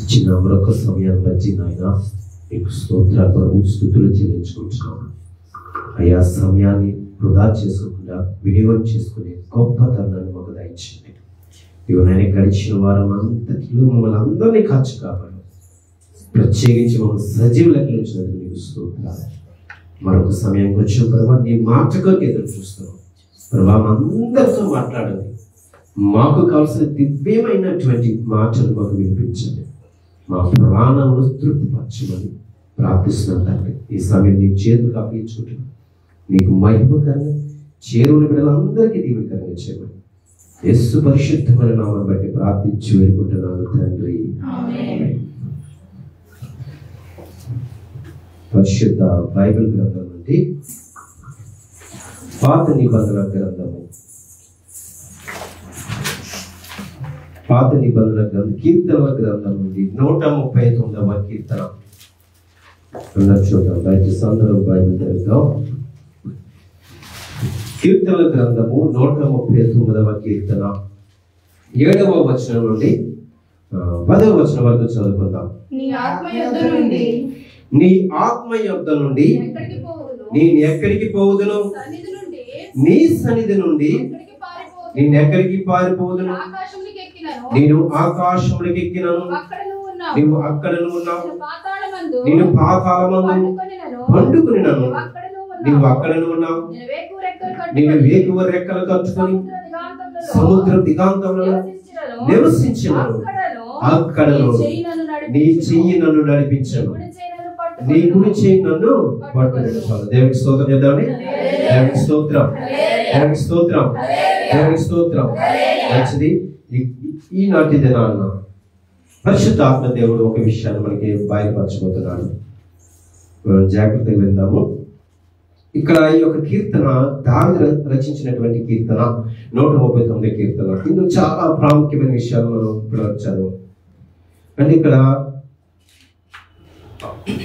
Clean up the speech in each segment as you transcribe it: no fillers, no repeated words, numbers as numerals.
ఇచ్చిన మరొక సమయాన్ని బట్టి నాయన మీకు స్తోత్ర ప్రభు స్తుతులు చెల్లించుకుంటున్నాను. అయ్యా సమయాన్ని వృధా చేసుకోకుండా వినియోగం చేసుకునే గొప్ప తరుణాన్ని మాకు దయచేయండి. ఇవన్నీ గడిచిన వారం అంతటిలో మమ్మల్ని అందరినీ కాచి కాపాడు. ప్రత్యేకించి మమ్మల్ని సజీవులకి ఉంచినందుకు నీకు స్తోత్రాలు. మరొక సమయంకి వచ్చిన ప్రభావ నీ మాటకు ఎదురు చూస్తున్నాం. ప్రభావం అందరితో మాట్లాడండి. మాకు కావాల్సిన దివ్యమైనటువంటి మాటలు మాకు వినిపించండి. మా ప్రాణములు తృప్తిపరచమని ప్రార్థిస్తున్నాం తండ్రి. ఈ సమయం నీ చేతులకు అప్పగించుకుంటున్నాం. నీకు మహిమకరంగా చేరువుల బిడ్డలందరికీ దీవెనకరంగా చేయమని యేసు పరిశుద్ధమైన నామమును బట్టి ప్రార్థించి వేడుకుంటున్నాను తండ్రి. పరిశుద్ధ బైబిల్ గ్రంథం నుండి పాత నిబంధన గ్రంథము, పాత నిబంధన గ్రంథం కీర్తనల గ్రంథం నుండి 139వ కీర్తన చూద్దాం. దయచేసి అందరూ బైబిల్ తెరుద్దాం. కీర్తనల గ్రంథము 139వ కీర్తన 7వ వచనం నుండి 10వ వచనం వరకు చదువుకుందాం. నీ ఆత్మ యొద్ద నుండి నేను ఎక్కడికి పోవుదును? నీ సన్నిధి నుండి నేను ఎక్కడికి పారిపోదును? నేను ఆకాశములకు ఎక్కినను, నీవు అక్కడను ఉన్నావు. నేను పాతాళమందు పండుకొనినను, నీవు అక్కడను ఉన్నావు. నేను వేకువ రెక్కలు కట్టుకొని సముద్ర దిగాంతంలో నివసించినను, అక్కడను నీ చెయ్యి నన్ను నడిపించను, నీ కుడి చెయ్యి నన్ను పట్టుకొనిను. దేవునికి స్తోత్రం చేద్దామని. దేవునికి స్తోత్రం, దేవునికి స్తోత్రం, దేవునికి స్తోత్రం. మంచిది. ఈనాటి దినాన్న పరిశుద్ధాత్మ దేవుడు ఒక విషయాన్ని మనకి బయలుపరచబోతున్నాడు. జాగ్రత్తగా విందాము. ఇక్కడ ఈ యొక్క కీర్తన దావీదు రచించినటువంటి కీర్తన 139 కీర్తన. ఇందులో చాలా ప్రాముఖ్యమైన విషయాలు మనం ఇప్పుడు చదువు. అంటే ఇక్కడ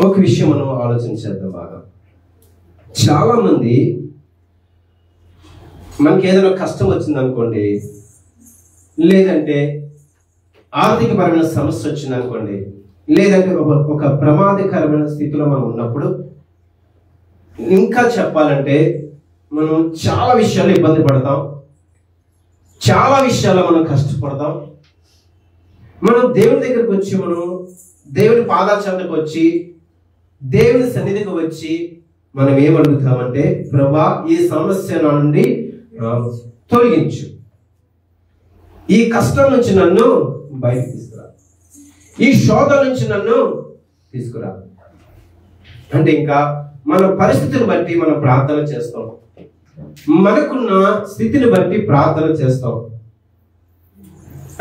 ఒక విషయం మనం ఆలోచన చేద్దాం బాగా. చాలా మంది మనకి ఏదైనా కష్టం వచ్చింది అనుకోండి, లేదంటే ఆర్థికపరమైన సమస్య వచ్చింది అనుకోండి, లేదంటే ఒక ప్రమాదకరమైన స్థితిలో మనం ఉన్నప్పుడు, ఇంకా చెప్పాలంటే మనం చాలా విషయాల్లో ఇబ్బంది పడతాం, చాలా విషయాల్లో మనం కష్టపడతాం. మనం దేవుని దగ్గరకు వచ్చి, మనం దేవుని పాదాల చెంతకు వచ్చి, దేవుని సన్నిధికి వచ్చి మనం ఏమడుగుతామంటే, ప్రభా ఈ సమస్య నుండి తొలగించు, ఈ కష్టం నుంచి నన్ను బయటకు తీసుకురా, ఈ శోధన నుంచి నన్ను తీసుకురా. అంటే ఇంకా మన పరిస్థితిని బట్టి మనం ప్రార్థన చేస్తాం, మనకున్న స్థితిని బట్టి ప్రార్థన చేస్తాం.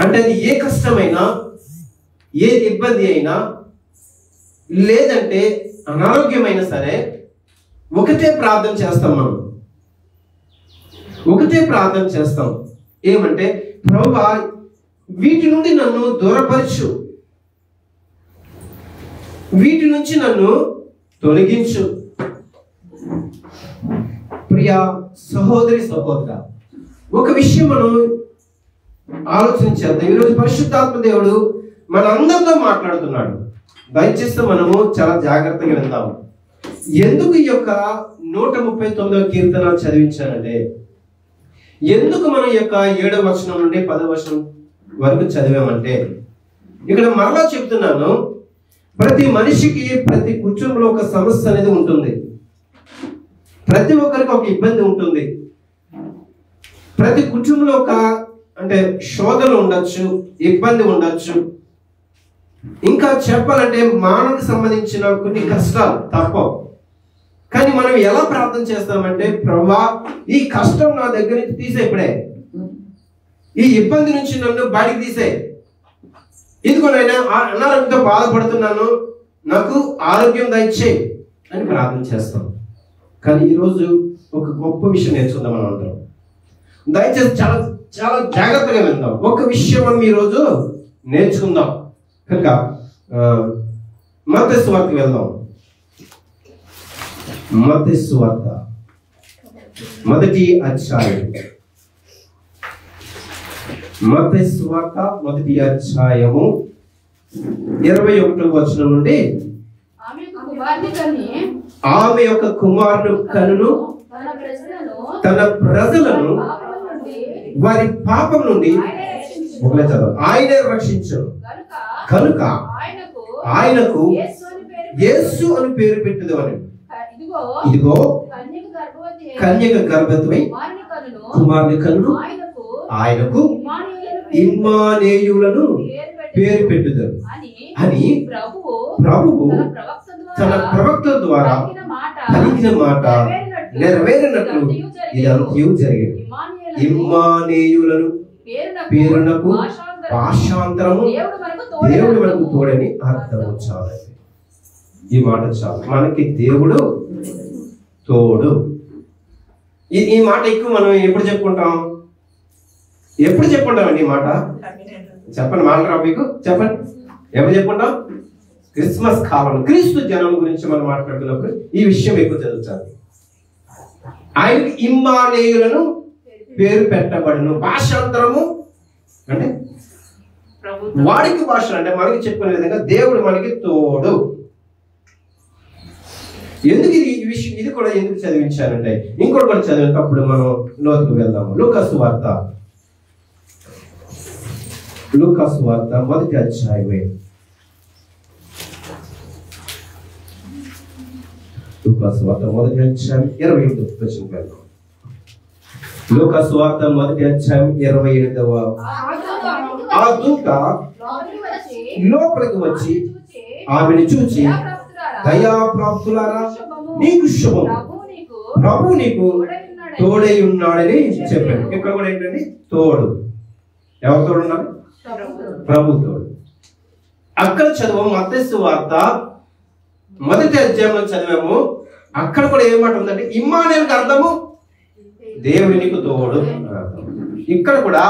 అంటే అది ఏ కష్టమైనా, ఏ ఇబ్బంది అయినా, లేదంటే అనారోగ్యమైనా సరే ఒకటే ప్రార్థన చేస్తాం. మనం ఒకటే ప్రార్థన చేస్తాం. ఏమంటే, ప్రభువా వీటి నుండి నన్ను దూరపరచు, వీటి నుంచి నన్ను తొలగించు. ప్రియ సహోదరి సహోదర, ఒక విషయం మనం ఆలోచన చేద్దాం. ఈరోజు పరిశుద్ధాత్మ దేవుడు మన అందరితో మాట్లాడుతున్నాడు. దయచేసి మనము చాలా జాగ్రత్తగా విందాము. ఎందుకు ఈ యొక్క 139వ కీర్తన చదివించానంటే, ఎందుకు మనం యొక్క 7వ వచనం నుండి 10వ వచనం వరకు చదివామంటే, ఇక్కడ మరలా చెప్తున్నాను, ప్రతి మనిషికి ప్రతి కుటుంబంలో ఒక సమస్య అనేది ఉంటుంది. ప్రతి ఒక్కరికి ఒక ఇబ్బంది ఉంటుంది. ప్రతి కుటుంబంలో ఒక అంటే శోధన ఉండొచ్చు, ఇబ్బంది ఉండొచ్చు. ఇంకా చెప్పాలంటే మానవునికి సంబంధించిన కొన్ని కష్టాలు తప్పవు. కానీ మనం ఎలా ప్రార్థన చేస్తామంటే, ప్రభువా ఈ కష్టం నా దగ్గర నుంచి తీసే, ఇప్పుడే ఈ ఇబ్బంది నుంచి నన్ను బయటికి తీసే, ఇదిగో నేను అనారోగ్యంతో బాధపడుతున్నాను, నాకు ఆరోగ్యం దయచే అని ప్రార్థన చేస్తాం. కానీ ఈరోజు ఒక గొప్ప విషయం నేర్చుకుందాం మనం అంటాం. దయచేసి చాలా చాలా జాగ్రత్తగా విందాం. ఒక విషయం మనం ఈరోజు నేర్చుకుందాం. కనుక మత్తయి సువార్తకి వెళ్దాం. మత్తయి సువార్త 1వ అధ్యాయం. మత్తయి సువార్త 1వ అధ్యాయము 21వ వచనం నుండి ఆమె యొక్క కుమారుడు కనును తన ప్రజలను వారి పాపం నుండి ఆయనే రక్షించను కనుక ఆయనకు యేసు అని పేరు పెట్టదు అని. ఇదిగో కన్యక గర్భవతి కుమారుని కనును ఆయనకు ఇమ్మానేయులను పేరు పెట్టుదరు అని ప్రభువు తన ప్రవక్త ద్వారా పలికిన మాట నెరవేరినట్లు ఇదంతయు జరిగింది. ఇమ్మానేయులను పేరునకు భాషాంతరము దేవుడు మనకు తోడని అర్థం. చాలా ఈ మాట చాలు. మనకి దేవుడు తోడు. ఈ మాట ఎక్కువ మనం ఎప్పుడు చెప్పుకుంటాం అండి ఈ మాట? చెప్పండి, మాట్లాడరా మీకు చెప్పండి. ఎప్పుడు చెప్పుకుంటాం? క్రిస్మస్ కాలం, క్రీస్తు జనం గురించి మనం మాట్లాడుతున్నప్పుడు ఈ విషయం ఎక్కువ చదువుతారు. ఆయనకి ఇమ్మానేయులను పేరు పెట్టబడును. భాషాంతరము అంటే వాడికి భాష అంటే మనకి చెప్పుకునే విధంగా దేవుడు మనకి తోడు. ఎందుకు ఇది ఈ విషయం ఇది కూడా ఎందుకు చదివించానంటే ఇంకోటి కూడా చదివినప్పుడు మనం లోతుకు వెళ్దాము. లూకాసు వార్త 1వ అధ్యాయమే. లూకాసు వార్త 1వ అధ్యాయం 28వ వచనం వెళ్దాం. లూకాసు వార్త 1వ అధ్యాయం 28వ. ఆ దూత లోపలికి వచ్చి ఆమెను చూచి, దయాప్రాప్తులారా నీకు శుభం, ప్రభు నీకు తోడై ఉన్నాడని చెప్పాడు. ఇక్కడ కూడా ఏంటండి? తోడు. ఎవరు తోడు ఉన్నారు? ప్రభు తోడు. అక్కడ చదువు మత్తయి వార్త 1వ అధ్యాయంలో చదివాము. అక్కడ కూడా ఏమాట ఉందంటే ఇమ్మానుయేలుకు అర్థము దేవుడు నీకు తోడు. ఇక్కడ కూడా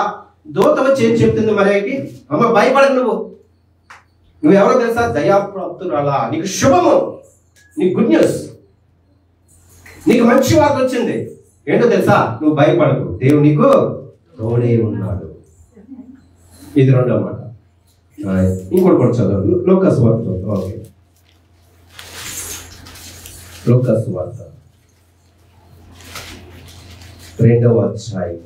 దూత వచ్చి ఏం చెప్తుంది మరియకి? అమ్మ భయపడకు, నువ్వెవరో తెలుసా? దయాప్రాప్తురాలా, నీకు శుభము, నీకు గుడ్ న్యూస్, నీకు మంచి వార్త వచ్చింది. ఏంటో తెలుసా? నువ్వు భయపడకు, దేవుడు నీకు తోడే ఉన్నాడు. ఇది రెండో మాట. ఇంకోటి కూడా చదవండి. లూకాసు వార్త. ఓకే, లూకాసు వార్త 2వ అధ్యాయం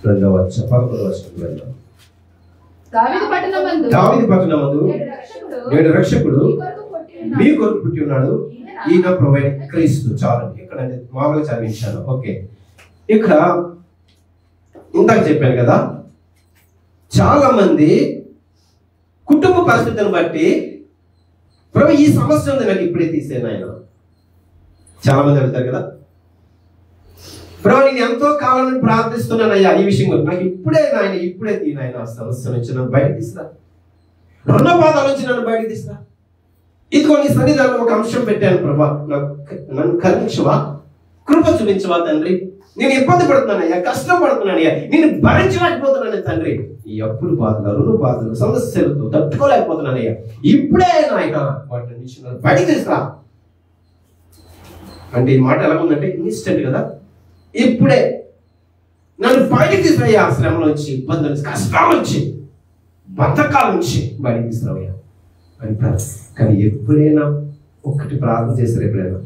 11వ వచనం వెళ్దాం. దావీదు పట్టణమందు నేడు రక్షకుడు మీ కొరకు పుట్టి ఉన్నాడు, ఈయన ప్రభువైన క్రీస్తు. చాలండి, ఇక్కడ మామూలుగా చదివించాను. ఓకే, ఇక్కడ ఇందాక చెప్పాను కదా, చాలా మంది కుటుంబ పరిస్థితిని బట్టి ప్రభు ఈ సమస్య ఉంది నాకు ఇప్పుడే తీసేను ఆయన. చాలా మంది అడుగుతారు కదా, ప్రభు నేను ఎంతో కాలం నుండి ప్రార్థిస్తున్నానయ్యా ఈ విషయం గురించి, నాకు ఇప్పుడే నాయన ఇప్పుడే తీయనాయన ఆ సమస్య నుంచి నన్ను బయటకు తీసుకురా, రెండో పాదాల నుంచి నన్ను బయటకు తీసుకురా. ఇది కొన్ని సన్నిధానంలో ఒక అంశం పెట్టాను. ప్రభా నన్ను కరుణించవా, కృప చూపించవా తండ్రి, నేను ఇబ్బంది పడుతున్నానయ్యా, కష్టం పడుతున్నానయ్యా, నేను భరించలేకపోతున్నాను తండ్రి, ఈ అప్పులు బాధలు, అరువు బాధలు, సమస్యలతో తట్టుకోలేకపోతున్నానయ్యా, ఇప్పుడే నాయన వాటి నుంచి నన్ను బయటకు తీసుకురా అంటే ఈ మాట ఎలా ఉందంటే ఇన్స్టెంట్ కదా, ఇప్పుడే నన్ను బయటకు తీసుకురాయ్యా, శ్రమ నుంచి, ఇబ్బందుల నుంచి, కష్టాల నుంచి, బద్ధకాల నుంచి బయటకు తీసుకురావయ్యా అని. కానీ ఎప్పుడైనా ఒక్కటి ప్రార్థన చేశారు, ఎప్పుడైనా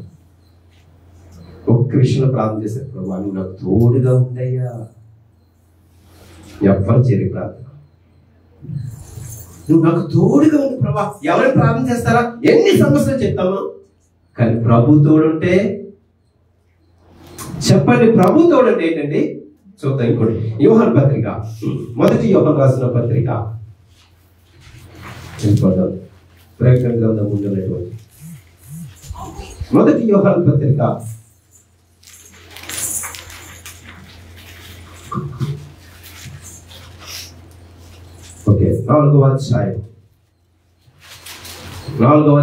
ఒక్క విషయంలో ప్రార్థన చేశారు, ప్రభు నువ్వు నాకు తోడుగా ఉండయ్యా. ఎవ్వరు చేరి ప్రార్థన, నువ్వు నాకు తోడుగా ఉండు ప్రభా. ఎవరైనా ప్రార్థన చేస్తారా? ఎన్ని సమస్యలు చెప్తామా, కానీ ప్రభు తోడుంటే చెప్పండి. ప్రభు తోడంటే ఏంటండి? చూద్దాం. ఇంకోటి యోహాను పత్రిక, 1 యోహాను రాసిన పత్రిక, ప్రకటన గ్రంథం ముందున్నటువంటి 1 యోహాను పత్రిక 4వ అధ్యాయం 4వ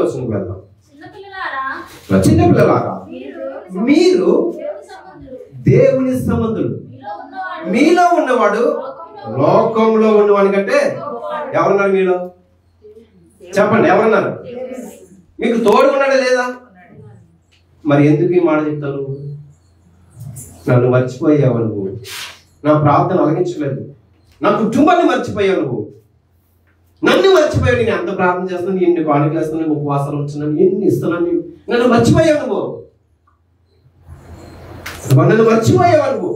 వచనం వెళ్దాం. చిన్నపిల్లలారా మీరు దేవుని సంబంధులు, మీలో ఉన్నవాడు లోకంలో ఉన్నవాడి కంటే ఎవరున్నారు మీలో? చెప్పండి, ఎవరున్నారు? మీకు తోడు ఉన్నాడా లేదా? మరి ఎందుకు ఈ మాట చెప్తావు? నన్ను మర్చిపోయావు నువ్వు, నా ప్రార్థన అలగించలేదు, నా కుటుంబాన్ని మర్చిపోయావు నువ్వు, నన్ను మర్చిపోయావు. నేను ఎంత ప్రార్థన చేస్తున్నాను, ఎన్ని కానుకలు వేస్తున్నాను, ఉపవాసాలు ఉంటున్నాను, ఎన్ని ఇస్తున్నాను, నన్ను మర్చిపోయావు నువ్వు, నన్ను మర్చిపోయావు నువ్వు.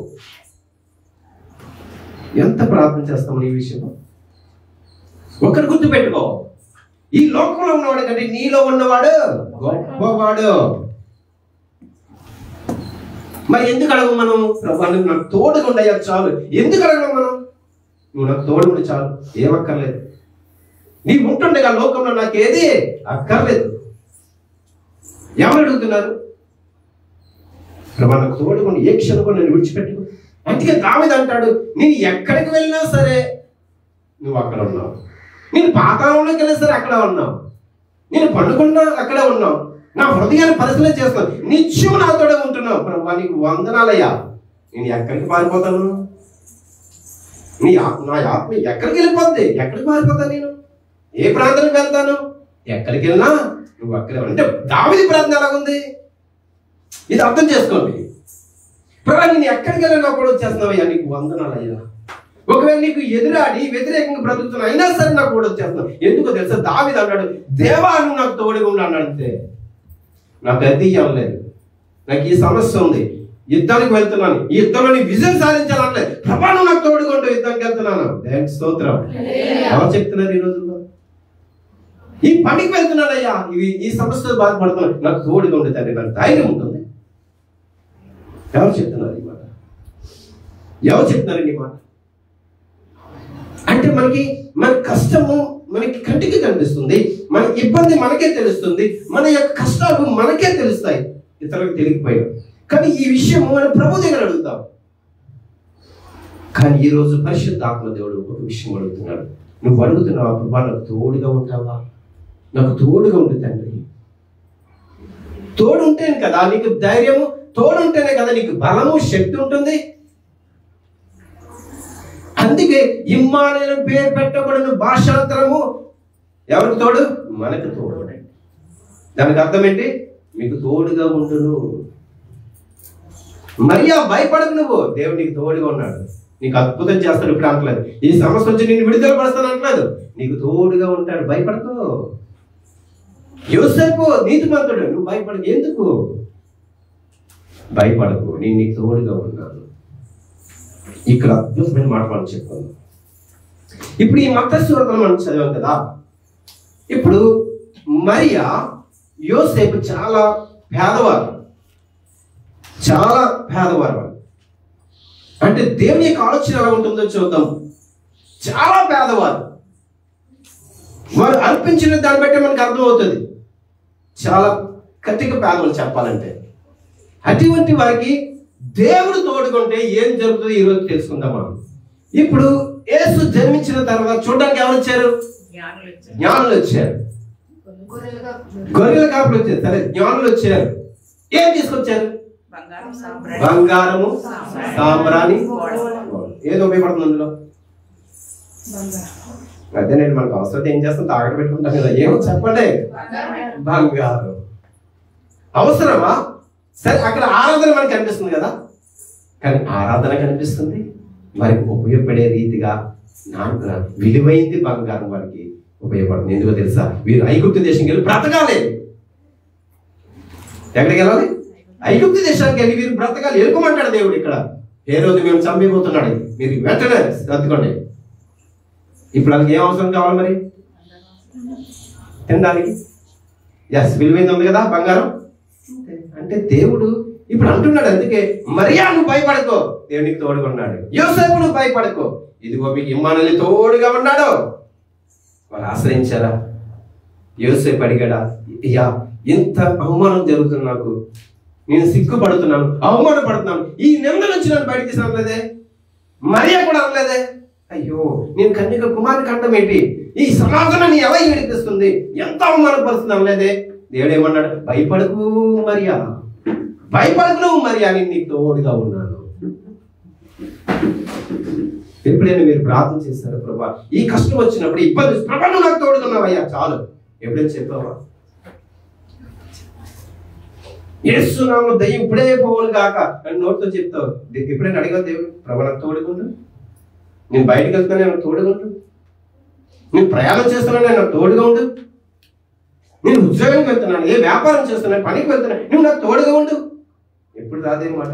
ఎంత ప్రార్థన చేస్తాము ఈ విషయంలో? ఒకరు గుర్తు పెట్టుకో, ఈ లోకంలో ఉన్నవాడు కంటే నీలో ఉన్నవాడు గొప్పవాడు. మరి ఎందుకు అడగం మనం? ప్రభు నాకు తోడుగా ఉండయ్యా చాలు. ఎందుకు అడగడం మనం? నువ్వు నాకు తోడుగుండి చాలు, ఏమక్కర్లేదు. నీ ఉంటుండగా లోకంలో నాకేది అక్కర్లేదు. ఎవరు అడుగుతున్నారు? ప్రభు నాకు తోడుగుండి, ఏ క్షణం కూడా నన్ను విడిచిపెట్టుకో. అందుకే దావీదు అంటాడు, నేను ఎక్కడికి వెళ్ళినా సరే నువ్వు అక్కడ ఉన్నావు, నేను పాతాళంలోకి వెళ్ళినా సరే అక్కడ ఉన్నావు, నేను పండుకున్నా అక్కడే ఉన్నావు, నా హృదయాన్ని పరిశీలన చేస్తాను, నిత్యం నాతోడే ఉంటున్నావు. ప్రభు నీకు వందనాలయ్యా. నేను ఎక్కడికి పారిపోతాను? నా ఆత్మ ఎక్కడికి వెళ్ళిపోద్ది? ఎక్కడికి పారిపోతాను? నేను ఏ ప్రాంతానికి వెళ్తాను? ఎక్కడికి వెళ్ళినా నువ్వు అక్కడే. అంటే దావీదు ప్రార్థన ఎలాగుంది? ఇది అర్థం చేసుకోండి. ప్రభు నేను ఎక్కడికి వెళ్ళినా కూడా వచ్చేస్తున్నావయ్యా, నీకు వందనాలయ్యా. ఒకవేళ నీకు ఎదురాడి వ్యతిరేకంగా బ్రతుకుతున్నా అయినా సరే నాకు కూడా వచ్చేస్తున్నావు. ఎందుకో తెలుసా? దావీదు అన్నాడు, దేవా నువ్వు నాకు తోడుగా ఉండు అన్నాడు. అంతే, నాకు అది లేదు, నాకు ఈ సమస్య ఉంది, యుద్ధానికి వెళ్తున్నాను, ఈ యుద్ధంలో నీ విజయం సాధించాలంటే ప్రభా నువ్వు నాకు తోడుగా ఉంటూ యుద్ధానికి వెళ్తున్నాను. దేవునికి స్తోత్రం. ఎవరు చెప్తున్నారు ఈ రోజుల్లో? ఈ పనికి వెళ్తున్నానయ్యా, ఈ సమస్యతో బాధపడుతున్నాను, నాకు తోడుగా ఉండే తండ్రి, నాకు ధైర్యం ఉంటుంది. ఎవరు చెప్తున్నారు ఈ మాట? ఎవరు చెప్తున్నారు ఈ మాట? అంటే మన కష్టము మనకి కంటికి కనిపిస్తుంది, మన ఇబ్బంది మనకే తెలుస్తుంది, మన యొక్క కష్టాలు మనకే తెలుస్తాయి, ఇతరులకు తెలియకపోయాం. కానీ ఈ విషయం మనం ప్రభు దగ్గర అడుగుతాం. కానీ ఈరోజు పరిశుద్ధ ఆత్మదేవుడు ఒక విషయం అడుగుతున్నాడు. నువ్వు అడుగుతున్నావా, ప్రభా నాకు తోడుగా ఉంటావా? నాకు తోడుగా ఉండు తండ్రి. తోడు ఉంటేనే కదా నీకు ధైర్యము, తోడు ఉంటేనే కదా నీకు బలము, శక్తి ఉంటుంది. అందుకే ఇమ్మానుయేలు పేరు పెట్టబడిన భాషాంతరము ఎవరికి తోడు? మనకు తోడు. దానికి అర్థం ఏంటి? మీకు తోడుగా ఉండును. మరియా భయపడకు, నువ్వు దేవుడు నీకు తోడుగా ఉన్నాడు, నీకు అద్భుతం చేస్తాడు. ఇప్పుడు అంటలేదు, ఈ సమస్య నుంచి నేను విడుదల పరుస్తాను అంటలేదు, నీకు తోడుగా ఉంటాడు, భయపడకు. యోసేపు నీతిమంతుడు, నువ్వు భయపడకు. ఎందుకు భయపడకు? నేను నీకు తోడుగా ఉన్నాను. ఇక్కడ అద్భుతమైన మాట మనం చెప్పుకుందాం. ఇప్పుడు ఈ మత్తయి సువార్తను మనం చదివాం కదా. ఇప్పుడు మరియా యోసేపు చాలా పేదవారు, చాలా పేదవారు. అంటే దేవుని యొక్క ఆలోచన ఎలా ఉంటుందో చూద్దాం. చాలా పేదవారు, వారు అర్పించిన దాన్ని బట్టి మనకు అర్థమవుతుంది. చాలా కటిక పేదవాళ్ళు చెప్పాలంటే. అటువంటి వారికి దేవుడు తోడుకుంటే ఏం జరుగుతుందో ఈరోజు తెలుసుకుందాం మనం. ఇప్పుడు యేసు జన్మించిన తర్వాత చూడడానికి ఎవరు వచ్చారు? జ్ఞానులు వచ్చారు, గొర్రెల కాపులు వచ్చారు. సరే, జ్ఞానులు వచ్చారు. ఏం తీసుకొచ్చారు? బంగారము, సాంబ్రాణి. ఏదో ఉపయోగపడుతుంది అందులో. అదే నేను మనకు అవసరం ఏం చేస్తాం? తాగట పెట్టుకుంటాం కదా. ఏమో చెప్పండి. బంగారం అవసరమా? సరే, అక్కడ ఆరాధన మనకు కనిపిస్తుంది కదా. కానీ ఆరాధన కనిపిస్తుంది, వారికి ఉపయోగపడే రీతిగా విలువైంది బంగారం వారికి ఉపయోగపడుతుంది. ఎందుకో తెలుసా? వీరు ఐగుప్తు దేశంకి వెళ్ళి బ్రతకాలి. ఎక్కడికి వెళ్ళాలి? ఐగుప్తు దేశానికి వెళ్ళి వీరు బ్రతకాలి. ఎలుకోమంటాడు దేవుడు. ఇక్కడ ఏ రోజు మేము చంపిపోతున్నాడు, మీరు వెంటనే సర్దుకోండి. ఇప్పుడు వాళ్ళకి ఏం అవసరం కావాలి మరి? తినడానికి. ఎస్, విలువైంది ఉంది కదా బంగారం. అంటే దేవుడు ఇప్పుడు అంటున్నాడు, అందుకే మరియా నువ్వు భయపడకో, దేవునికి తోడుగా ఉన్నాడు. యోసేపు నువ్వు భయపడకో, ఇదిగో మీకు ఇమ్మానుయేలు తోడుగా ఉన్నాడు. వారు ఆశ్రయించారా? యోసేపు అడిగాడా, అయ్యా ఇంత అవమానం జరుగుతుంది, నాకు నేను సిగ్గుపడుతున్నాను, అవమానపడుతున్నాను, ఈ నింద నుంచి నన్ను బయటికి తీసుకురాలేదే. మరియా కూడా అనలేదే, అయ్యో నేను కన్యక కుమారుని కంటం ఏంటి, ఈ సమాజాన్ని ఎలా ఏడిపిస్తుంది, ఎంత అవమానపరుస్తుంది అనలేదే. దేవుడు ఏమన్నాడు? భయపడకు మరియా, భయపడకు నువ్వు మరియా, నేను నీకు తోడుగా ఉన్నాను. ఎప్పుడైనా మీరు ప్రార్థన చేస్తారు, ప్రభా ఈ కష్టం వచ్చినప్పుడు, ఇబ్బంది, ప్రభా నువ్వు నాకు తోడుగా ఉన్నావయ్యా చాలు, ఎప్పుడైనా చెప్పావా? యేసు నామములో దయ్యం ఇప్పుడే పోవును గాక అని నోటితో చెప్తావు. ఎప్పుడైనా అడిగా దేవుడు, ప్రభా నాకు తోడుగా ఉండు, నేను బయటకు వెళ్తున్నా, నాకు తోడుగా ఉండు. నేను ప్రయాణం చేస్తున్నాను, నాకు తోడుగా ఉండు. నేను ఉద్యోగానికి వెళ్తున్నాను, ఏ వ్యాపారం చేస్తున్నాను, పనికి వెళ్తున్నాను, నువ్వు నాకు తోడుగా ఉండు. ఎప్పుడు రాదే మాట.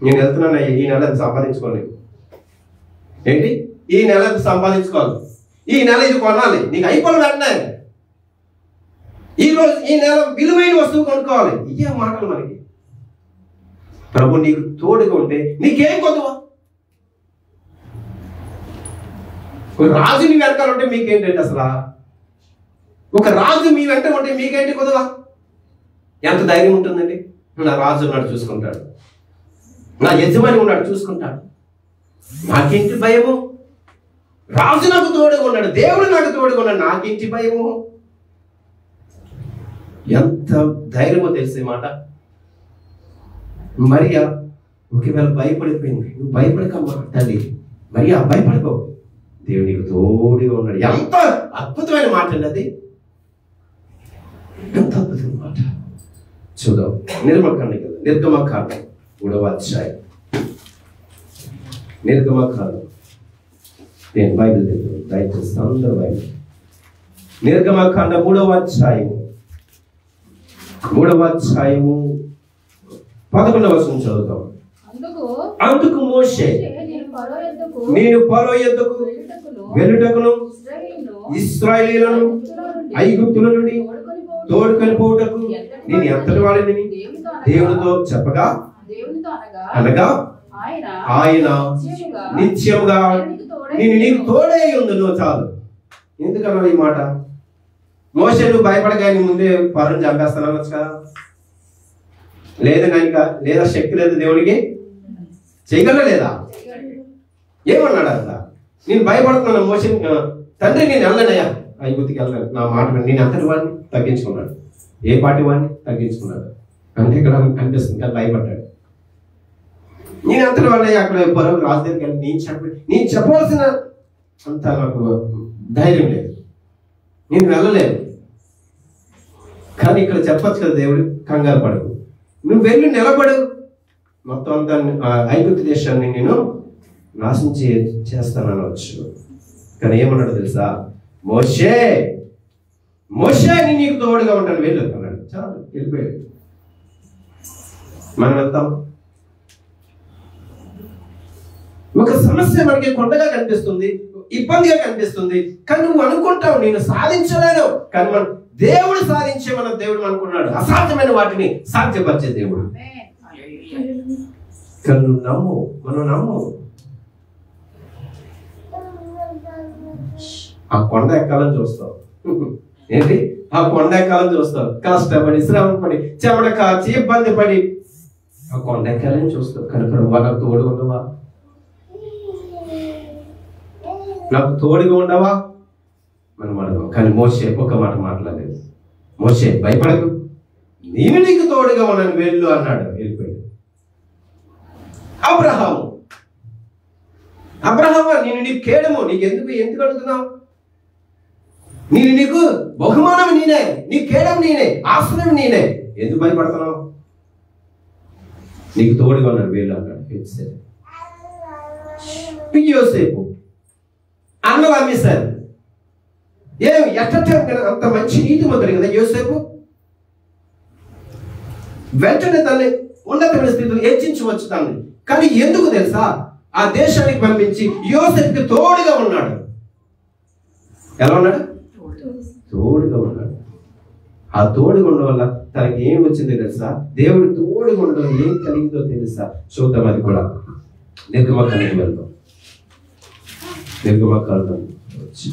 నేను వెళ్తున్నాను, ఈ నెల సంపాదించుకోవాలి. ఏంటి ఈ నెల సంపాదించుకోవాలి, ఈ నెల ఇది కొనాలి, నీకు అయిపోయిన వెంటనే ఈ నెల విలువైన వస్తువు కొనుక్కోవాలి. ఇవే మాటలు మనకి. ప్రభు నీకు తోడుగా ఉంటే నీకేం కొద్దువా? ఒక రాజు మీ వెనకాల ఉంటే మీకేంటంటే అసలు ఒక రాజు మీ వెంట ఉంటే మీకేంటి కొద్దువా? ఎంత ధైర్యం ఉంటుందండి? నా రాజు ఉన్నాడు చూసుకుంటాడు, నా యజమాని ఉన్నాడు చూసుకుంటాడు, నాకేంటి భయము? రాజు నాకు తోడుగా ఉన్నాడు, దేవుడు నాకు తోడుగా ఉన్నాడు, నాకేంటి భయము? ఎంత ధైర్యమో తెలిసే మాట. మరియా ఒకవేళ భయపడిపోయింది, నువ్వు భయపడకమ్మా తల్లి, మరియా భయపడకో, దేవుడు నీకు తోడుగా ఉన్నాడు. ఎంత అద్భుతమైన మాట అండి అది, ఎంత అద్భుతమైన మాట. చూద్దాం నిర్గమకాండం 3వ అధ్యాయం. నిర్గమకాండం, నేను బైబిల్ దగ్గర దయచేసి అందరూ బైబిల్. నిర్గమకాండం 3వ అధ్యాయము 11వ వచనం చదువుతాం. అందుకు మోషే, నేను ఫరో యొద్దకు వెళ్ళుటకును ఇశ్రాయేలీయులను ఐగుప్తుల నుండి తోడుకొని పోవుటకు నేను ఎంతటి వాడిని దేవునితో చెప్పగా, అనగా ఆయన నిత్యముగా నేను నీకు తోడే ఉందును. చాలు. ఎందుకన్నా ఈ మాట? మోషే నువ్వు భయపడగా ముందే పరుని చంపేస్తాను అనొచ్చు కదా. లేదా శక్తి లేదు దేవునికి, చేయగల లేదా? ఏమన్నాడు అసలు? నేను భయపడుతున్నాను మోషే, తండ్రి నేను వెళ్ళనయ్యా ఐగుప్తికి వెళ్ళను, నా మాట నేను అంతటి వాడిని తగ్గించుకున్నాడు. ఏ పాటి వాడిని తగ్గించుకున్నాడు అంటే ఇక్కడ కనిపిస్తుంది కదా, భయపడ్డాడు. నేను అంతటి వాడిని అక్కడ పొరవు రాజు దగ్గరికి వెళ్ళి నేను చెప్పవలసిన అంత నాకు ధైర్యం లేదు, నేను వెళ్ళలేదు. కానీ ఇక్కడ చెప్పచ్చు కదా, దేవుడు కంగారు పడకు, నువ్వు వెళ్ళి నిలబడు, మొత్తం అంతా ఐగుప్తు దేశాన్ని నేను నాశనం చేస్తానవచ్చు. కానీ ఏమన్నాడు తెలుసా? మోషే నేను నీకు తోడుగా ఉంటాను, వెళ్ళు అన్నాడు. చాలు, వెళ్ళిపోయాడు. మనం వెళ్తాం. ఒక సమస్య మనకి కొండగా కనిపిస్తుంది, ఇబ్బందిగా కనిపిస్తుంది, కానీ నువ్వు అనుకుంటావు నేను సాధించలేను. కానీ మనం దేవుడు సాధించే మన దేవుడు అనుకున్నాడు, అసాధ్యమైన వాటిని సాధ్యపరిచే దేవుడు. కానీ నువ్వు నమ్ము, మనం నమ్ము. ఆ కొండ ఎక్కాలని చూస్తావు. ఏంటి? ఆ కొండ ఎక్కాలని చూస్తావు, కష్టపడి శ్రమపడి చెమట కాచి ఇబ్బంది పడి ఆ కొండ ఎక్కాలని చూస్తావు. కానీ నాకు తోడు ఉండవా? నాకు తోడుగా ఉండవా మనం అడగం. కానీ మోషే ఒక్క మాట మాట్లాడలేదు. మోషే భయపడకు, నేను నీకు తోడుగా ఉన్నాను, వెళ్ళు అన్నాడు. వెళ్ళిపోయాడు. అబ్రహాము నేను నీకు కేడము, నీకు ఎందుకు అడుగుతున్నావు? నీకు బహుమానం నేనే, నీ కేడం నేనే, ఆశ్రయం నేనే, ఎందుకు భయపడుతున్నావు? నీకు తోడుగా ఉన్నాడు, వెళ్ళు అన్నాడు. యోసేపు అన్నలు అమ్మేశారు. అంత మంచి నీతి మంత్రుడు కదా యోసేపు. వెంటనే తల్లి ఉన్నతమైన స్థితిలో హెచ్చించవచ్చు తల్లి. కానీ ఎందుకు తెలుసా? ఆ దేశానికి పంపించి యోసేపుకి తోడుగా ఉన్నాడు. ఎలా ఉన్నాడు? తోడుగా ఉన్నాడు. ఆ తోడుగా ఉండడం వల్ల తనకి ఏం వచ్చిందో తెలుసా? దేవుడు తోడుగా ఉండడం ఏం కలిగిందో తెలుసా? చూద్దాం. అది కూడా నిర్గమకాండానికి వెళ్దాం. నిర్గమకాండం వచ్చి